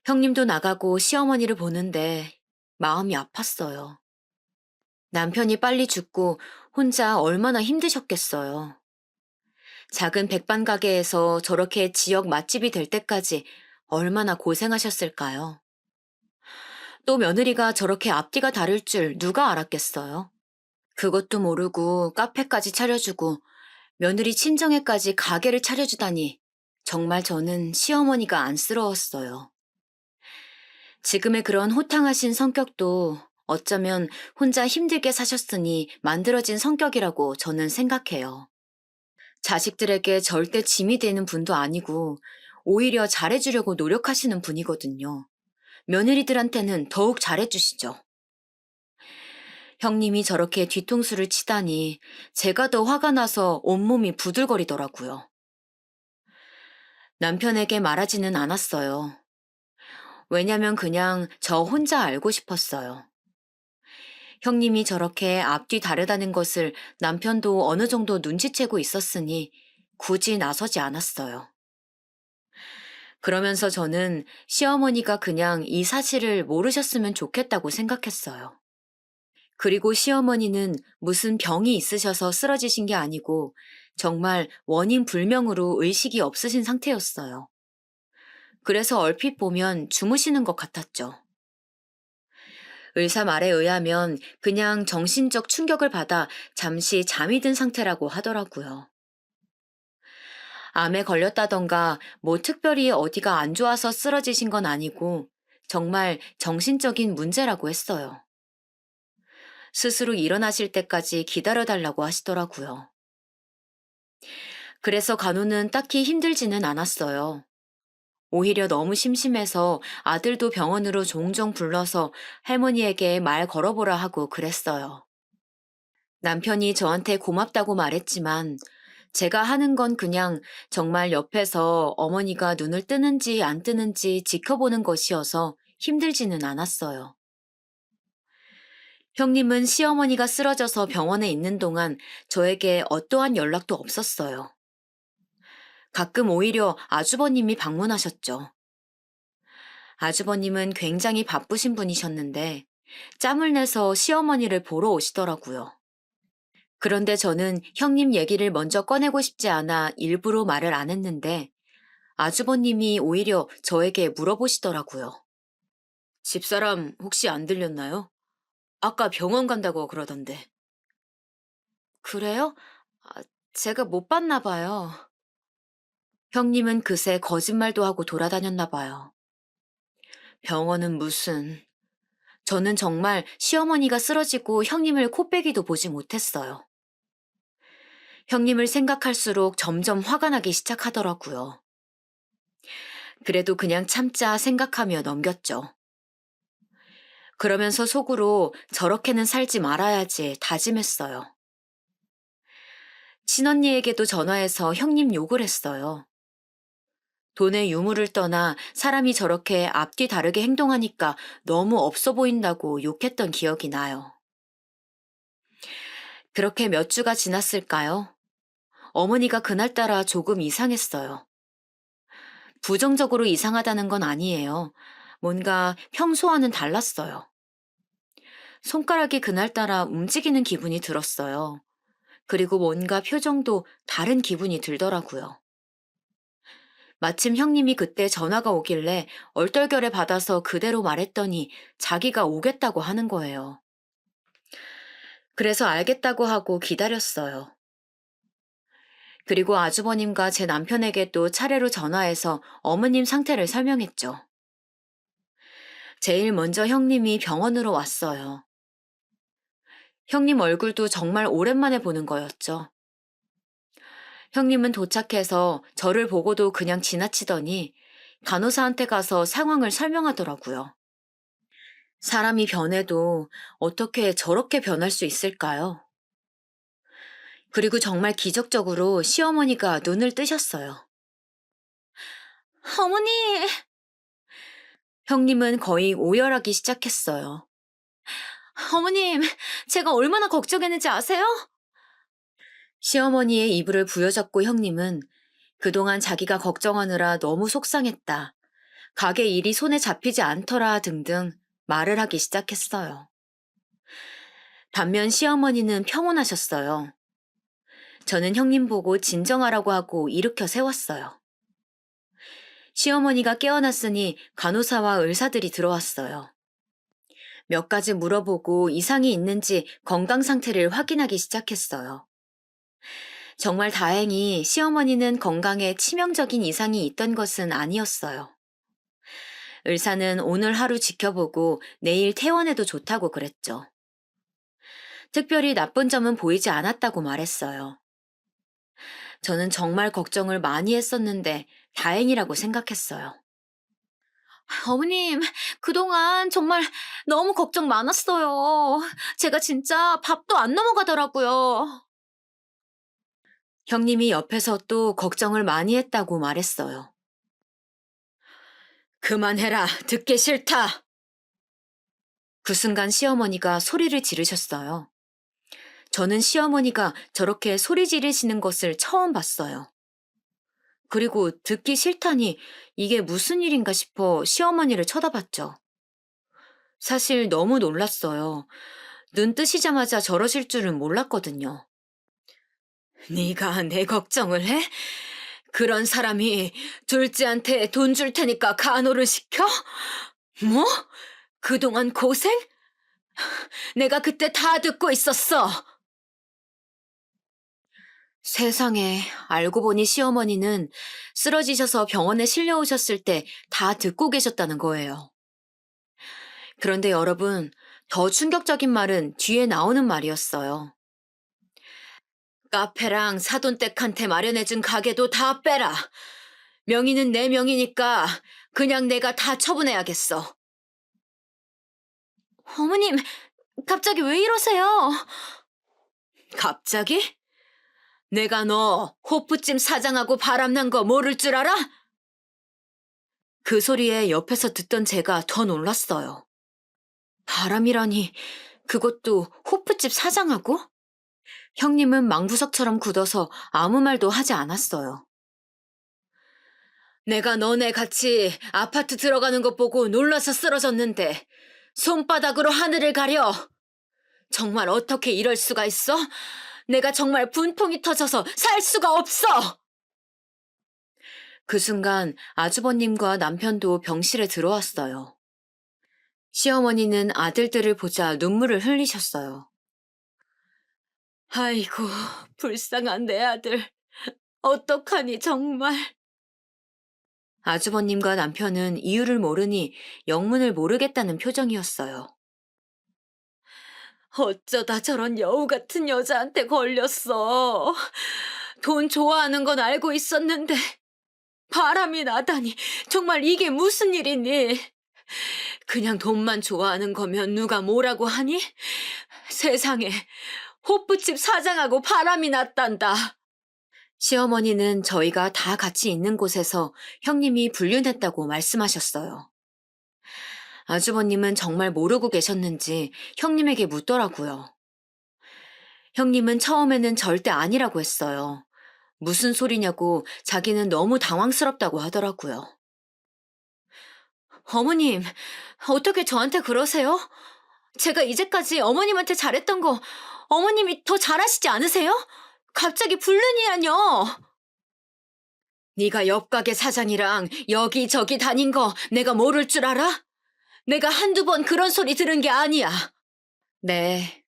형님도 나가고 시어머니를 보는데 마음이 아팠어요. 남편이 빨리 죽고 혼자 얼마나 힘드셨겠어요. 작은 백반 가게에서 저렇게 지역 맛집이 될 때까지 얼마나 고생하셨을까요? 또 며느리가 저렇게 앞뒤가 다를 줄 누가 알았겠어요? 그것도 모르고 카페까지 차려주고 며느리 친정에까지 가게를 차려주다니 정말 저는 시어머니가 안쓰러웠어요. 지금의 그런 호탕하신 성격도 어쩌면 혼자 힘들게 사셨으니 만들어진 성격이라고 저는 생각해요. 자식들에게 절대 짐이 되는 분도 아니고 오히려 잘해주려고 노력하시는 분이거든요. 며느리들한테는 더욱 잘해주시죠. 형님이 저렇게 뒤통수를 치다니 제가 더 화가 나서 온몸이 부들거리더라고요. 남편에게 말하지는 않았어요. 왜냐면 그냥 저 혼자 알고 싶었어요. 형님이 저렇게 앞뒤 다르다는 것을 남편도 어느 정도 눈치채고 있었으니 굳이 나서지 않았어요. 그러면서 저는 시어머니가 그냥 이 사실을 모르셨으면 좋겠다고 생각했어요. 그리고 시어머니는 무슨 병이 있으셔서 쓰러지신 게 아니고 정말 원인 불명으로 의식이 없으신 상태였어요. 그래서 얼핏 보면 주무시는 것 같았죠. 의사 말에 의하면 그냥 정신적 충격을 받아 잠시 잠이 든 상태라고 하더라고요. 암에 걸렸다던가 뭐 특별히 어디가 안 좋아서 쓰러지신 건 아니고 정말 정신적인 문제라고 했어요. 스스로 일어나실 때까지 기다려달라고 하시더라고요. 그래서 간호는 딱히 힘들지는 않았어요. 오히려 너무 심심해서 아들도 병원으로 종종 불러서 할머니에게 말 걸어보라 하고 그랬어요. 남편이 저한테 고맙다고 말했지만 제가 하는 건 그냥 정말 옆에서 어머니가 눈을 뜨는지 안 뜨는지 지켜보는 것이어서 힘들지는 않았어요. 형님은 시어머니가 쓰러져서 병원에 있는 동안 저에게 어떠한 연락도 없었어요. 가끔 오히려 아주버님이 방문하셨죠. 아주버님은 굉장히 바쁘신 분이셨는데 짬을 내서 시어머니를 보러 오시더라고요. 그런데 저는 형님 얘기를 먼저 꺼내고 싶지 않아 일부러 말을 안 했는데 아주버님이 오히려 저에게 물어보시더라고요. 집사람 혹시 안 들렸나요? 아까 병원 간다고 그러던데. 그래요? 아, 제가 못 봤나 봐요. 형님은 그새 거짓말도 하고 돌아다녔나 봐요. 병원은 무슨. 저는 정말 시어머니가 쓰러지고 형님을 코빼기도 보지 못했어요. 형님을 생각할수록 점점 화가 나기 시작하더라고요. 그래도 그냥 참자 생각하며 넘겼죠. 그러면서 속으로 저렇게는 살지 말아야지 다짐했어요. 친언니에게도 전화해서 형님 욕을 했어요. 돈의 유무를 떠나 사람이 저렇게 앞뒤 다르게 행동하니까 너무 없어 보인다고 욕했던 기억이 나요. 그렇게 몇 주가 지났을까요? 어머니가 그날따라 조금 이상했어요. 부정적으로 이상하다는 건 아니에요. 뭔가 평소와는 달랐어요. 손가락이 그날따라 움직이는 기분이 들었어요. 그리고 뭔가 표정도 다른 기분이 들더라고요. 마침 형님이 그때 전화가 오길래 얼떨결에 받아서 그대로 말했더니 자기가 오겠다고 하는 거예요. 그래서 알겠다고 하고 기다렸어요. 그리고 아주버님과 제 남편에게 또 차례로 전화해서 어머님 상태를 설명했죠. 제일 먼저 형님이 병원으로 왔어요. 형님 얼굴도 정말 오랜만에 보는 거였죠. 형님은 도착해서 저를 보고도 그냥 지나치더니 간호사한테 가서 상황을 설명하더라고요. 사람이 변해도 어떻게 저렇게 변할 수 있을까요? 그리고 정말 기적적으로 시어머니가 눈을 뜨셨어요. 어머니! 형님은 거의 오열하기 시작했어요. 어머님, 제가 얼마나 걱정했는지 아세요? 시어머니의 이불을 부여잡고 형님은 그동안 자기가 걱정하느라 너무 속상했다. 가게 일이 손에 잡히지 않더라 등등 말을 하기 시작했어요. 반면 시어머니는 평온하셨어요. 저는 형님 보고 진정하라고 하고 일으켜 세웠어요. 시어머니가 깨어났으니 간호사와 의사들이 들어왔어요. 몇 가지 물어보고 이상이 있는지 건강 상태를 확인하기 시작했어요. 정말 다행히 시어머니는 건강에 치명적인 이상이 있던 것은 아니었어요. 의사는 오늘 하루 지켜보고 내일 퇴원해도 좋다고 그랬죠. 특별히 나쁜 점은 보이지 않았다고 말했어요. 저는 정말 걱정을 많이 했었는데 다행이라고 생각했어요. 어머님, 그동안 정말 너무 걱정 많았어요. 제가 진짜 밥도 안 넘어가더라고요. 형님이 옆에서 또 걱정을 많이 했다고 말했어요. 그만해라, 듣기 싫다. 그 순간 시어머니가 소리를 지르셨어요. 저는 시어머니가 저렇게 소리 지르시는 것을 처음 봤어요. 그리고 듣기 싫다니 이게 무슨 일인가 싶어 시어머니를 쳐다봤죠. 사실 너무 놀랐어요. 눈 뜨시자마자 저러실 줄은 몰랐거든요. 네가 내 걱정을 해? 그런 사람이 둘째한테 돈 줄 테니까 간호를 시켜? 뭐? 그동안 고생? 내가 그때 다 듣고 있었어. 세상에, 알고 보니 시어머니는 쓰러지셔서 병원에 실려오셨을 때 다 듣고 계셨다는 거예요. 그런데 여러분, 더 충격적인 말은 뒤에 나오는 말이었어요. 카페랑 사돈댁한테 마련해준 가게도 다 빼라. 명의는 내 명의니까 그냥 내가 다 처분해야겠어. 어머님, 갑자기 왜 이러세요? 갑자기? 내가 너 호프집 사장하고 바람난 거 모를 줄 알아? 그 소리에 옆에서 듣던 제가 더 놀랐어요. 바람이라니, 그것도 호프집 사장하고? 형님은 망부석처럼 굳어서 아무 말도 하지 않았어요. 내가 너네 같이 아파트 들어가는 것 보고 놀라서 쓰러졌는데 손바닥으로 하늘을 가려. 정말 어떻게 이럴 수가 있어? 내가 정말 분통이 터져서 살 수가 없어! 그 순간 아주버님과 남편도 병실에 들어왔어요. 시어머니는 아들들을 보자 눈물을 흘리셨어요. 아이고, 불쌍한 내 아들. 어떡하니 정말. 아주버님과 남편은 이유를 모르니 영문을 모르겠다는 표정이었어요. 어쩌다 저런 여우 같은 여자한테 걸렸어. 돈 좋아하는 건 알고 있었는데 바람이 나다니 정말 이게 무슨 일이니? 그냥 돈만 좋아하는 거면 누가 뭐라고 하니? 세상에 호프집 사장하고 바람이 났단다. 시어머니는 저희가 다 같이 있는 곳에서 형님이 불륜했다고 말씀하셨어요. 아주버님은 정말 모르고 계셨는지 형님에게 묻더라고요. 형님은 처음에는 절대 아니라고 했어요. 무슨 소리냐고 자기는 너무 당황스럽다고 하더라고요. 어머님, 어떻게 저한테 그러세요? 제가 이제까지 어머님한테 잘했던 거 어머님이 더 잘하시지 않으세요? 갑자기 불륜이라뇨. 네가 옆가게 사장이랑 여기저기 다닌 거 내가 모를 줄 알아? 내가 한두 번 그런 소리 들은 게 아니야. 네.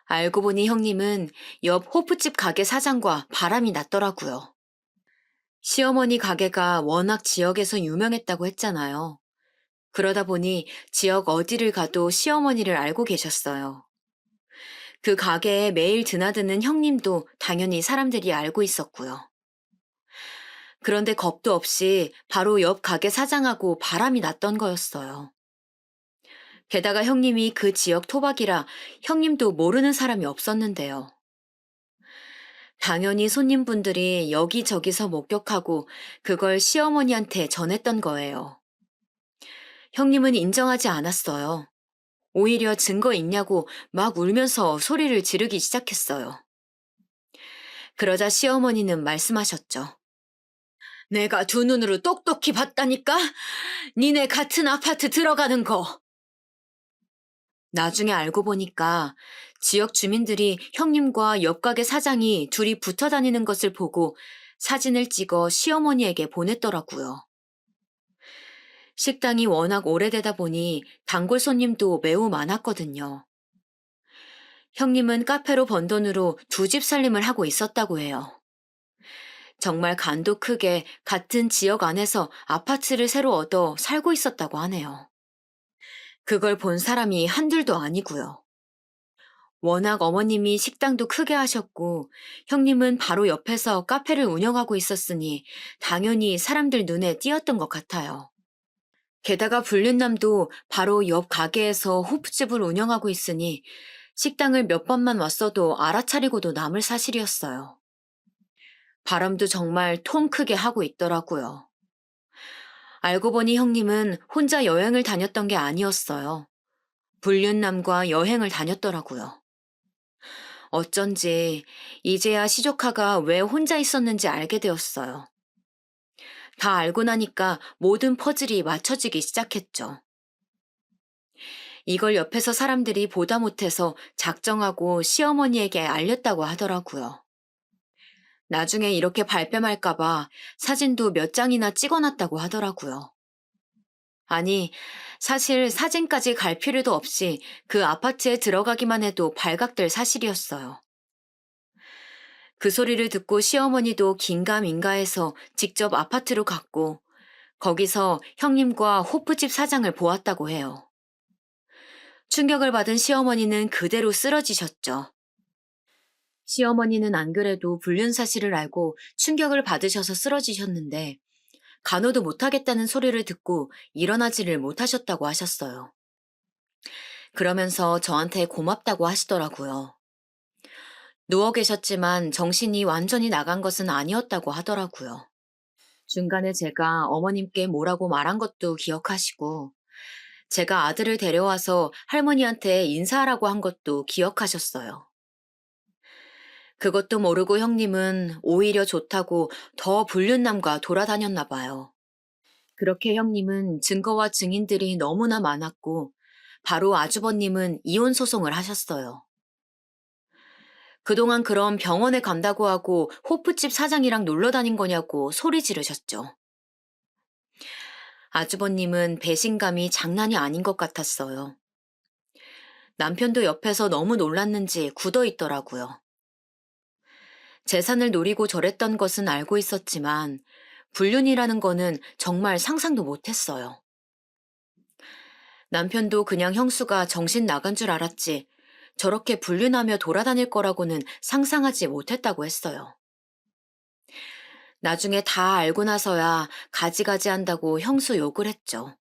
알고 보니 형님은 옆 호프집 가게 사장과 바람이 났더라고요. 시어머니 가게가 워낙 지역에서 유명했다고 했잖아요. 그러다 보니 지역 어디를 가도 시어머니를 알고 계셨어요. 그 가게에 매일 드나드는 형님도 당연히 사람들이 알고 있었고요. 그런데 겁도 없이 바로 옆 가게 사장하고 바람이 났던 거였어요. 게다가 형님이 그 지역 토박이라 형님도 모르는 사람이 없었는데요. 당연히 손님분들이 여기저기서 목격하고 그걸 시어머니한테 전했던 거예요. 형님은 인정하지 않았어요. 오히려 증거 있냐고 막 울면서 소리를 지르기 시작했어요. 그러자 시어머니는 말씀하셨죠. 내가 두 눈으로 똑똑히 봤다니까? 니네 같은 아파트 들어가는 거. 나중에 알고 보니까 지역 주민들이 형님과 옆 가게 사장이 둘이 붙어 다니는 것을 보고 사진을 찍어 시어머니에게 보냈더라고요. 식당이 워낙 오래되다 보니 단골 손님도 매우 많았거든요. 형님은 카페로 번 돈으로 두 집 살림을 하고 있었다고 해요. 정말 간도 크게 같은 지역 안에서 아파트를 새로 얻어 살고 있었다고 하네요. 그걸 본 사람이 한둘도 아니고요. 워낙 어머님이 식당도 크게 하셨고 형님은 바로 옆에서 카페를 운영하고 있었으니 당연히 사람들 눈에 띄었던 것 같아요. 게다가 불륜남도 바로 옆 가게에서 호프집을 운영하고 있으니 식당을 몇 번만 왔어도 알아차리고도 남을 사실이었어요. 바람도 정말 통 크게 하고 있더라고요. 알고 보니 형님은 혼자 여행을 다녔던 게 아니었어요. 불륜남과 여행을 다녔더라고요. 어쩐지 이제야 시조카가 왜 혼자 있었는지 알게 되었어요. 다 알고 나니까 모든 퍼즐이 맞춰지기 시작했죠. 이걸 옆에서 사람들이 보다 못해서 작정하고 시어머니에게 알렸다고 하더라고요. 나중에 이렇게 발뺌할까봐 사진도 몇 장이나 찍어놨다고 하더라고요. 아니, 사실 사진까지 갈 필요도 없이 그 아파트에 들어가기만 해도 발각될 사실이었어요. 그 소리를 듣고 시어머니도 긴가민가해서 직접 아파트로 갔고 거기서 형님과 호프집 사장을 보았다고 해요. 충격을 받은 시어머니는 그대로 쓰러지셨죠. 시어머니는 안 그래도 불륜 사실을 알고 충격을 받으셔서 쓰러지셨는데 간호도 못하겠다는 소리를 듣고 일어나지를 못하셨다고 하셨어요. 그러면서 저한테 고맙다고 하시더라고요. 누워 계셨지만 정신이 완전히 나간 것은 아니었다고 하더라고요. 중간에 제가 어머님께 뭐라고 말한 것도 기억하시고 제가 아들을 데려와서 할머니한테 인사하라고 한 것도 기억하셨어요. 그것도 모르고 형님은 오히려 좋다고 더 불륜남과 돌아다녔나 봐요. 그렇게 형님은 증거와 증인들이 너무나 많았고 바로 아주버님은 이혼 소송을 하셨어요. 그동안 그럼 병원에 간다고 하고 호프집 사장이랑 놀러 다닌 거냐고 소리 지르셨죠. 아주버님은 배신감이 장난이 아닌 것 같았어요. 남편도 옆에서 너무 놀랐는지 굳어 있더라고요. 재산을 노리고 저랬던 것은 알고 있었지만 불륜이라는 거는 정말 상상도 못했어요. 남편도 그냥 형수가 정신 나간 줄 알았지 저렇게 불륜하며 돌아다닐 거라고는 상상하지 못했다고 했어요. 나중에 다 알고 나서야 가지가지 한다고 형수 욕을 했죠.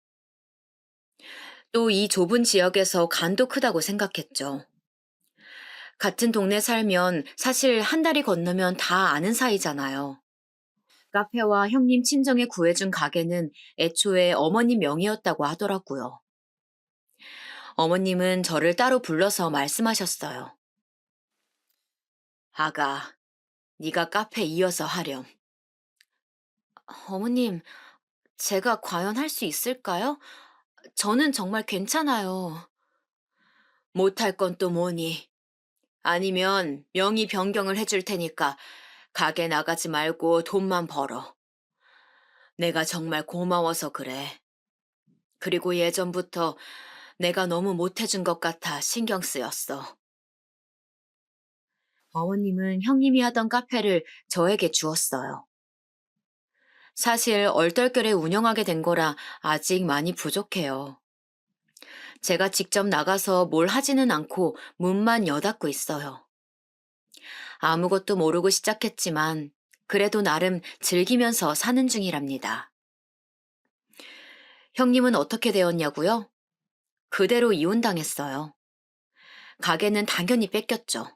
또 이 좁은 지역에서 간도 크다고 생각했죠. 같은 동네 살면 사실 한 달이 건너면 다 아는 사이잖아요. 카페와 형님 친정에 구해준 가게는 애초에 어머님 명의였다고 하더라고요. 어머님은 저를 따로 불러서 말씀하셨어요. 아가, 네가 카페 이어서 하렴. 어머님, 제가 과연 할 수 있을까요? 저는 정말 괜찮아요. 못할 건 또 뭐니? 아니면 명의 변경을 해줄 테니까 가게 나가지 말고 돈만 벌어. 내가 정말 고마워서 그래. 그리고 예전부터 내가 너무 못해준 것 같아 신경 쓰였어. 어머님은 형님이 하던 카페를 저에게 주었어요. 사실 얼떨결에 운영하게 된 거라 아직 많이 부족해요. 제가 직접 나가서 뭘 하지는 않고 문만 여닫고 있어요. 아무것도 모르고 시작했지만 그래도 나름 즐기면서 사는 중이랍니다. 형님은 어떻게 되었냐고요? 그대로 이혼당했어요. 가게는 당연히 뺏겼죠.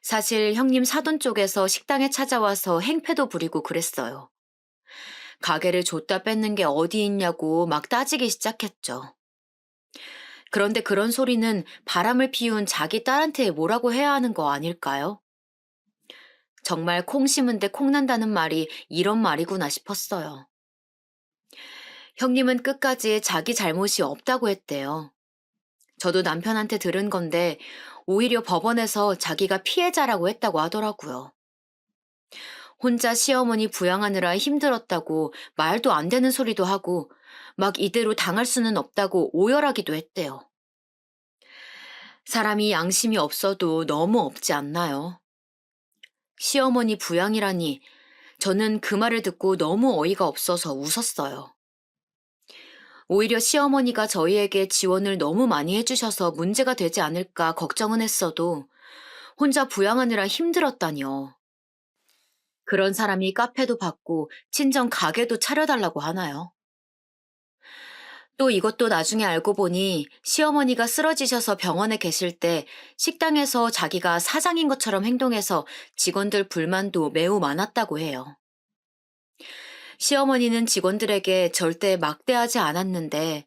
사실 형님 사돈 쪽에서 식당에 찾아와서 행패도 부리고 그랬어요. 가게를 줬다 뺏는 게 어디 있냐고 막 따지기 시작했죠. 그런데 그런 소리는 바람을 피운 자기 딸한테 뭐라고 해야 하는 거 아닐까요? 정말 콩 심은 데 콩 난다는 말이 이런 말이구나 싶었어요. 형님은 끝까지 자기 잘못이 없다고 했대요. 저도 남편한테 들은 건데 오히려 법원에서 자기가 피해자라고 했다고 하더라고요. 혼자 시어머니 부양하느라 힘들었다고 말도 안 되는 소리도 하고 막 이대로 당할 수는 없다고 오열하기도 했대요. 사람이 양심이 없어도 너무 없지 않나요? 시어머니 부양이라니 저는 그 말을 듣고 너무 어이가 없어서 웃었어요. 오히려 시어머니가 저희에게 지원을 너무 많이 해주셔서 문제가 되지 않을까 걱정은 했어도 혼자 부양하느라 힘들었다니요. 그런 사람이 카페도 받고 친정 가게도 차려달라고 하나요? 또 이것도 나중에 알고 보니 시어머니가 쓰러지셔서 병원에 계실 때 식당에서 자기가 사장인 것처럼 행동해서 직원들 불만도 매우 많았다고 해요. 시어머니는 직원들에게 절대 막대하지 않았는데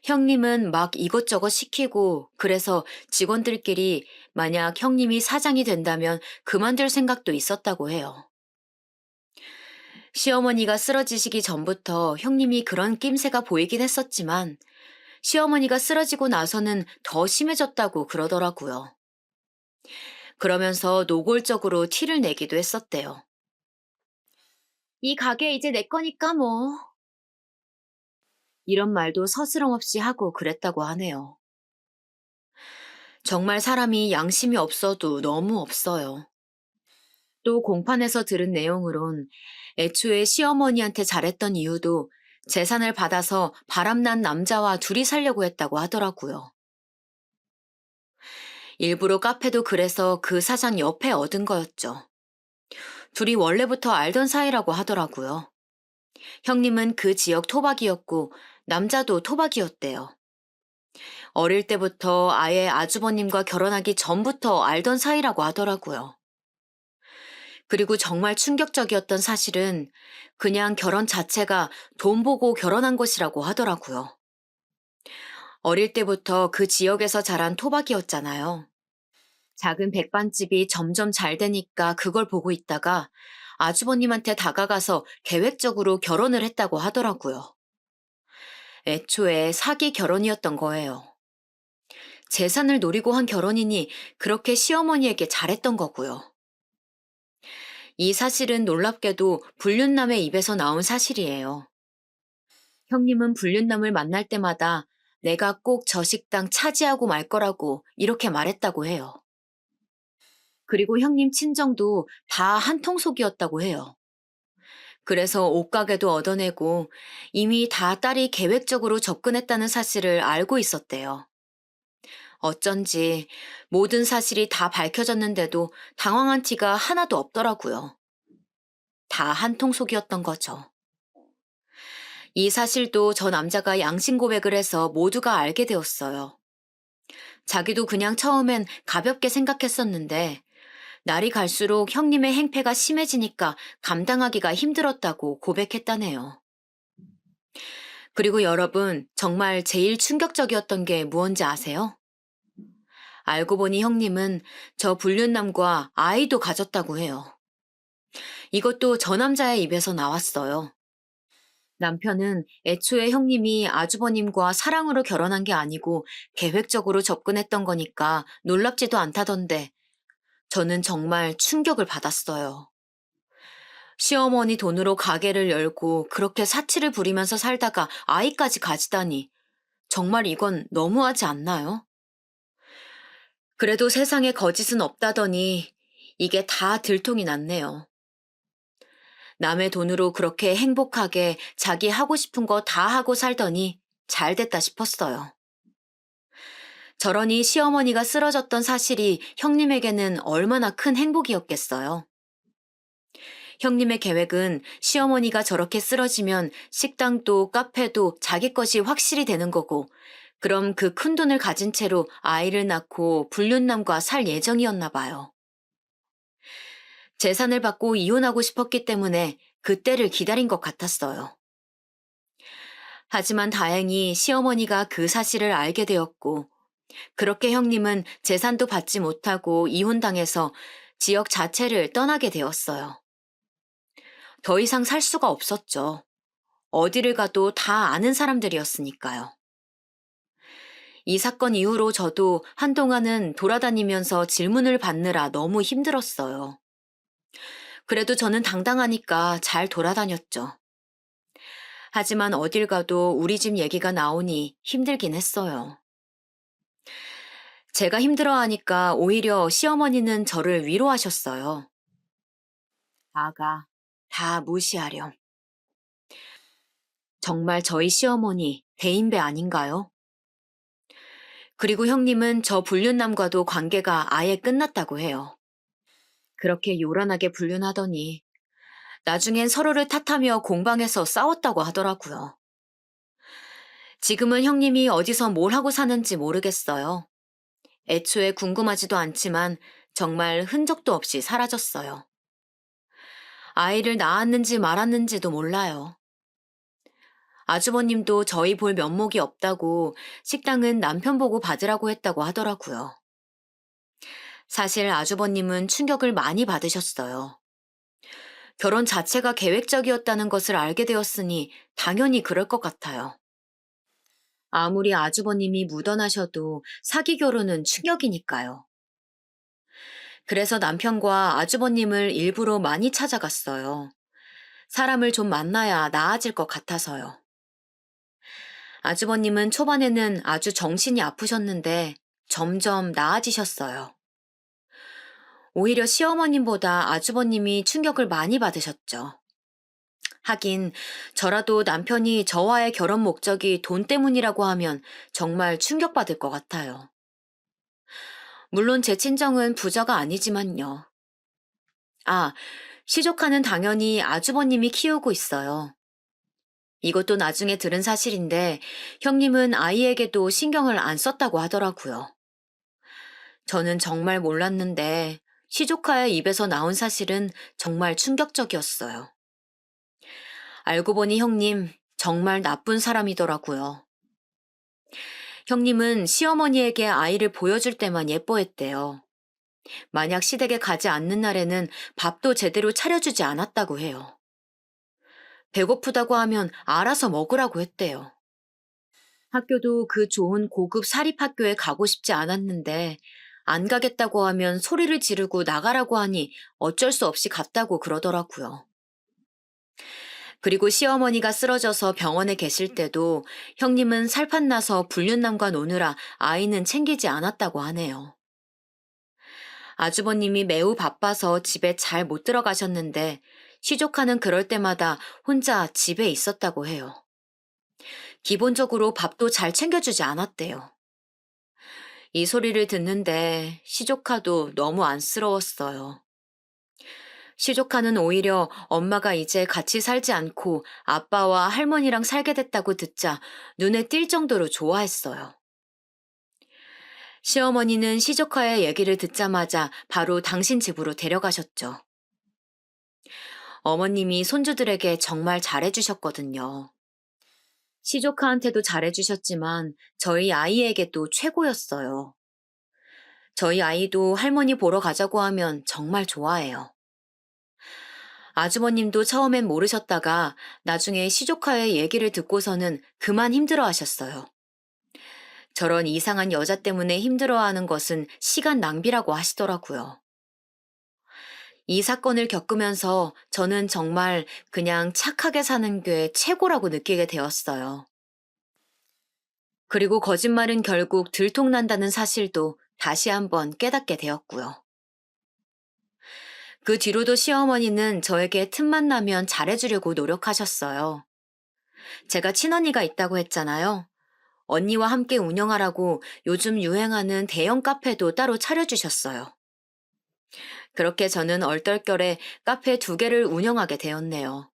형님은 막 이것저것 시키고 그래서 직원들끼리 만약 형님이 사장이 된다면 그만둘 생각도 있었다고 해요. 시어머니가 쓰러지시기 전부터 형님이 그런 낌새가 보이긴 했었지만 시어머니가 쓰러지고 나서는 더 심해졌다고 그러더라고요. 그러면서 노골적으로 티를 내기도 했었대요. 이 가게 이제 내 거니까 뭐. 이런 말도 서스럼 없이 하고 그랬다고 하네요. 정말 사람이 양심이 없어도 너무 없어요. 또 공판에서 들은 내용으론 애초에 시어머니한테 잘했던 이유도 재산을 받아서 바람난 남자와 둘이 살려고 했다고 하더라고요. 일부러 카페도 그래서 그 사장 옆에 얻은 거였죠. 둘이 원래부터 알던 사이라고 하더라고요. 형님은 그 지역 토박이였고 남자도 토박이였대요. 어릴 때부터 아예 아주버님과 결혼하기 전부터 알던 사이라고 하더라고요. 그리고 정말 충격적이었던 사실은 그냥 결혼 자체가 돈 보고 결혼한 것이라고 하더라고요. 어릴 때부터 그 지역에서 자란 토박이였잖아요. 작은 백반집이 점점 잘 되니까 그걸 보고 있다가 아주버님한테 다가가서 계획적으로 결혼을 했다고 하더라고요. 애초에 사기 결혼이었던 거예요. 재산을 노리고 한 결혼이니 그렇게 시어머니에게 잘했던 거고요. 이 사실은 놀랍게도 불륜남의 입에서 나온 사실이에요. 형님은 불륜남을 만날 때마다 내가 꼭 저 식당 차지하고 말 거라고 이렇게 말했다고 해요. 그리고 형님 친정도 다 한통속이었다고 해요. 그래서 옷가게도 얻어내고 이미 다 딸이 계획적으로 접근했다는 사실을 알고 있었대요. 어쩐지 모든 사실이 다 밝혀졌는데도 당황한 티가 하나도 없더라고요. 다 한통속이었던 거죠. 이 사실도 저 남자가 양심 고백을 해서 모두가 알게 되었어요. 자기도 그냥 처음엔 가볍게 생각했었는데 날이 갈수록 형님의 행패가 심해지니까 감당하기가 힘들었다고 고백했다네요. 그리고 여러분, 정말 제일 충격적이었던 게 무언지 아세요? 알고 보니 형님은 저 불륜남과 아이도 가졌다고 해요. 이것도 저 남자의 입에서 나왔어요. 남편은 애초에 형님이 아주버님과 사랑으로 결혼한 게 아니고 계획적으로 접근했던 거니까 놀랍지도 않다던데 저는 정말 충격을 받았어요. 시어머니 돈으로 가게를 열고 그렇게 사치를 부리면서 살다가 아이까지 가지다니 정말 이건 너무하지 않나요? 그래도 세상에 거짓은 없다더니 이게 다 들통이 났네요. 남의 돈으로 그렇게 행복하게 자기 하고 싶은 거 다 하고 살더니 잘 됐다 싶었어요. 저러니 시어머니가 쓰러졌던 사실이 형님에게는 얼마나 큰 행복이었겠어요. 형님의 계획은 시어머니가 저렇게 쓰러지면 식당도 카페도 자기 것이 확실히 되는 거고, 그럼 그 큰 돈을 가진 채로 아이를 낳고 불륜남과 살 예정이었나 봐요. 재산을 받고 이혼하고 싶었기 때문에 그때를 기다린 것 같았어요. 하지만 다행히 시어머니가 그 사실을 알게 되었고, 그렇게 형님은 재산도 받지 못하고 이혼당해서 지역 자체를 떠나게 되었어요. 더 이상 살 수가 없었죠. 어디를 가도 다 아는 사람들이었으니까요. 이 사건 이후로 저도 한동안은 돌아다니면서 질문을 받느라 너무 힘들었어요. 그래도 저는 당당하니까 잘 돌아다녔죠. 하지만 어딜 가도 우리 집 얘기가 나오니 힘들긴 했어요. 제가 힘들어하니까 오히려 시어머니는 저를 위로하셨어요. 아가, 다 무시하렴. 정말 저희 시어머니 대인배 아닌가요? 그리고 형님은 저 불륜남과도 관계가 아예 끝났다고 해요. 그렇게 요란하게 불륜하더니 나중엔 서로를 탓하며 공방에서 싸웠다고 하더라고요. 지금은 형님이 어디서 뭘 하고 사는지 모르겠어요. 애초에 궁금하지도 않지만 정말 흔적도 없이 사라졌어요. 아이를 낳았는지 말았는지도 몰라요. 아주버님도 저희 볼 면목이 없다고 식당은 남편 보고 받으라고 했다고 하더라고요. 사실 아주버님은 충격을 많이 받으셨어요. 결혼 자체가 계획적이었다는 것을 알게 되었으니 당연히 그럴 것 같아요. 아무리 아주버님이 묻어나셔도 사기 결혼은 충격이니까요. 그래서 남편과 아주버님을 일부러 많이 찾아갔어요. 사람을 좀 만나야 나아질 것 같아서요. 아주버님은 초반에는 아주 정신이 아프셨는데 점점 나아지셨어요. 오히려 시어머님보다 아주버님이 충격을 많이 받으셨죠. 하긴 저라도 남편이 저와의 결혼 목적이 돈 때문이라고 하면 정말 충격받을 것 같아요. 물론 제 친정은 부자가 아니지만요. 아, 시조카는 당연히 아주버님이 키우고 있어요. 이것도 나중에 들은 사실인데 형님은 아이에게도 신경을 안 썼다고 하더라고요. 저는 정말 몰랐는데 시조카의 입에서 나온 사실은 정말 충격적이었어요. 알고 보니 형님 정말 나쁜 사람이더라고요. 형님은 시어머니에게 아이를 보여줄 때만 예뻐했대요. 만약 시댁에 가지 않는 날에는 밥도 제대로 차려주지 않았다고 해요. 배고프다고 하면 알아서 먹으라고 했대요. 학교도 그 좋은 고급 사립학교에 가고 싶지 않았는데 안 가겠다고 하면 소리를 지르고 나가라고 하니 어쩔 수 없이 갔다고 그러더라고요. 그리고 시어머니가 쓰러져서 병원에 계실 때도 형님은 살판나서 불륜남과 노느라 아이는 챙기지 않았다고 하네요. 아주버님이 매우 바빠서 집에 잘 못 들어가셨는데 시조카는 그럴 때마다 혼자 집에 있었다고 해요. 기본적으로 밥도 잘 챙겨주지 않았대요. 이 소리를 듣는데 시조카도 너무 안쓰러웠어요. 시조카는 오히려 엄마가 이제 같이 살지 않고 아빠와 할머니랑 살게 됐다고 듣자 눈에 띌 정도로 좋아했어요. 시어머니는 시조카의 얘기를 듣자마자 바로 당신 집으로 데려가셨죠. 어머님이 손주들에게 정말 잘해주셨거든요. 시조카한테도 잘해주셨지만 저희 아이에게도 최고였어요. 저희 아이도 할머니 보러 가자고 하면 정말 좋아해요. 아주버님도 처음엔 모르셨다가 나중에 시조카의 얘기를 듣고서는 그만 힘들어 하셨어요. 저런 이상한 여자 때문에 힘들어하는 것은 시간 낭비라고 하시더라고요. 이 사건을 겪으면서 저는 정말 그냥 착하게 사는 게 최고라고 느끼게 되었어요. 그리고 거짓말은 결국 들통난다는 사실도 다시 한번 깨닫게 되었고요. 그 뒤로도 시어머니는 저에게 틈만 나면 잘해주려고 노력하셨어요. 제가 친언니가 있다고 했잖아요. 언니와 함께 운영하라고 요즘 유행하는 대형 카페도 따로 차려주셨어요. 그렇게 저는 얼떨결에 카페 2개를 운영하게 되었네요.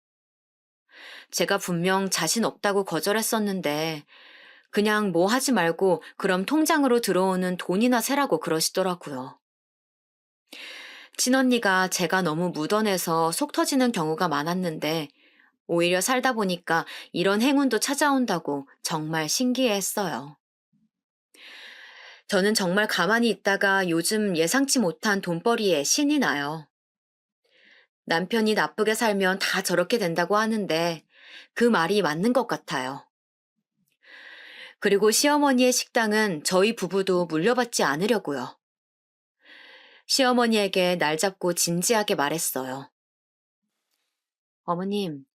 제가 분명 자신 없다고 거절했었는데 그냥 뭐 하지 말고 그럼 통장으로 들어오는 돈이나 세라고 그러시더라고요. 친언니가 제가 너무 묻어내서 속 터지는 경우가 많았는데 오히려 살다 보니까 이런 행운도 찾아온다고 정말 신기해했어요. 저는 정말 가만히 있다가 요즘 예상치 못한 돈벌이에 신이 나요. 남편이 나쁘게 살면 다 저렇게 된다고 하는데 그 말이 맞는 것 같아요. 그리고 시어머니의 식당은 저희 부부도 물려받지 않으려고요. 시어머니에게 날 잡고 진지하게 말했어요. 어머님,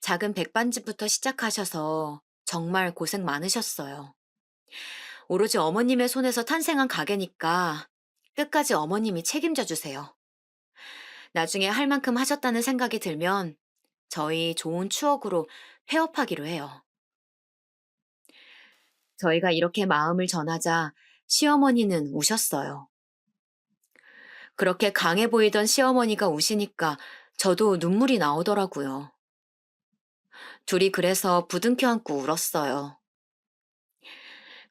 작은 백반집부터 시작하셔서 정말 고생 많으셨어요. 오로지 어머님의 손에서 탄생한 가게니까 끝까지 어머님이 책임져 주세요. 나중에 할 만큼 하셨다는 생각이 들면 저희 좋은 추억으로 폐업하기로 해요. 저희가 이렇게 마음을 전하자 시어머니는 우셨어요. 그렇게 강해 보이던 시어머니가 우시니까 저도 눈물이 나오더라고요. 둘이 그래서 부둥켜 안고 울었어요.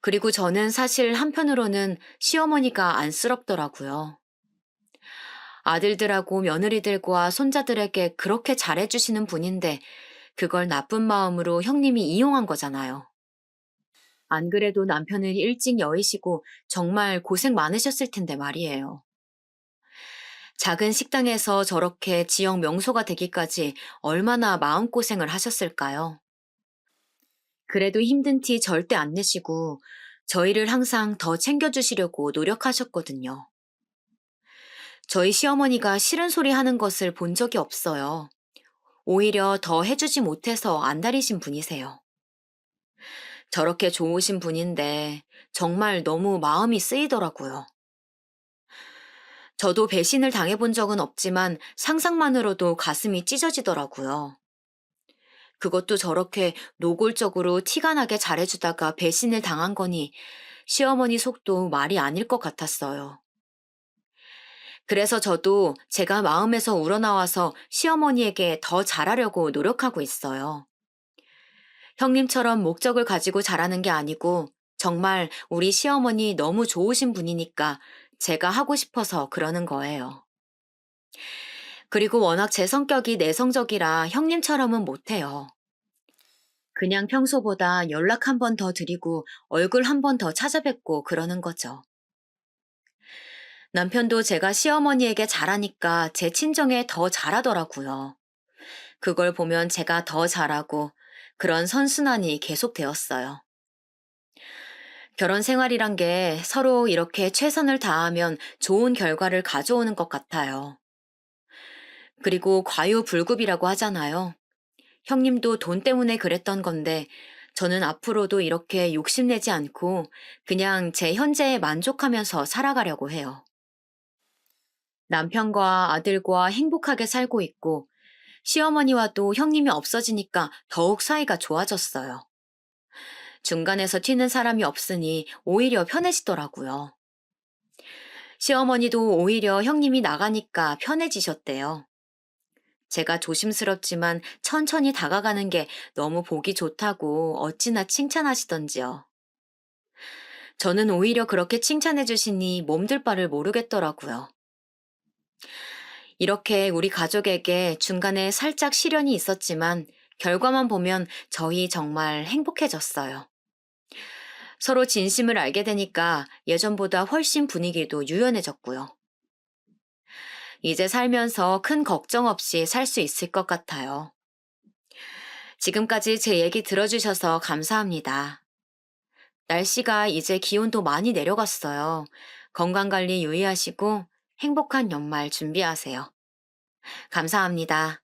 그리고 저는 사실 한편으로는 시어머니가 안쓰럽더라고요. 아들들하고 며느리들과 손자들에게 그렇게 잘해주시는 분인데 그걸 나쁜 마음으로 형님이 이용한 거잖아요. 안 그래도 남편을 일찍 여의시고 정말 고생 많으셨을 텐데 말이에요. 작은 식당에서 저렇게 지역 명소가 되기까지 얼마나 마음고생을 하셨을까요? 그래도 힘든 티 절대 안 내시고 저희를 항상 더 챙겨주시려고 노력하셨거든요. 저희 시어머니가 싫은 소리 하는 것을 본 적이 없어요. 오히려 더 해주지 못해서 안달이신 분이세요. 저렇게 좋으신 분인데 정말 너무 마음이 쓰이더라고요. 저도 배신을 당해본 적은 없지만 상상만으로도 가슴이 찢어지더라고요. 그것도 저렇게 노골적으로 티가 나게 잘해주다가 배신을 당한 거니 시어머니 속도 말이 아닐 것 같았어요. 그래서 저도 제가 마음에서 우러나와서 시어머니에게 더 잘하려고 노력하고 있어요. 형님처럼 목적을 가지고 잘하는 게 아니고 정말 우리 시어머니 너무 좋으신 분이니까 제가 하고 싶어서 그러는 거예요. 그리고 워낙 제 성격이 내성적이라 형님처럼은 못해요. 그냥 평소보다 연락 한 번 더 드리고 얼굴 한 번 더 찾아뵙고 그러는 거죠. 남편도 제가 시어머니에게 잘하니까 제 친정에 더 잘하더라고요. 그걸 보면 제가 더 잘하고 그런 선순환이 계속되었어요. 결혼 생활이란 게 서로 이렇게 최선을 다하면 좋은 결과를 가져오는 것 같아요. 그리고 과유불급이라고 하잖아요. 형님도 돈 때문에 그랬던 건데 저는 앞으로도 이렇게 욕심내지 않고 그냥 제 현재에 만족하면서 살아가려고 해요. 남편과 아들과 행복하게 살고 있고 시어머니와도 형님이 없어지니까 더욱 사이가 좋아졌어요. 중간에서 튀는 사람이 없으니 오히려 편해지더라고요. 시어머니도 오히려 형님이 나가니까 편해지셨대요. 제가 조심스럽지만 천천히 다가가는 게 너무 보기 좋다고 어찌나 칭찬하시던지요. 저는 오히려 그렇게 칭찬해 주시니 몸둘 바를 모르겠더라고요. 이렇게 우리 가족에게 중간에 살짝 시련이 있었지만 결과만 보면 저희 정말 행복해졌어요. 서로 진심을 알게 되니까 예전보다 훨씬 분위기도 유연해졌고요. 이제 살면서 큰 걱정 없이 살 수 있을 것 같아요. 지금까지 제 얘기 들어주셔서 감사합니다. 날씨가 이제 기온도 많이 내려갔어요. 건강관리 유의하시고 행복한 연말 준비하세요. 감사합니다.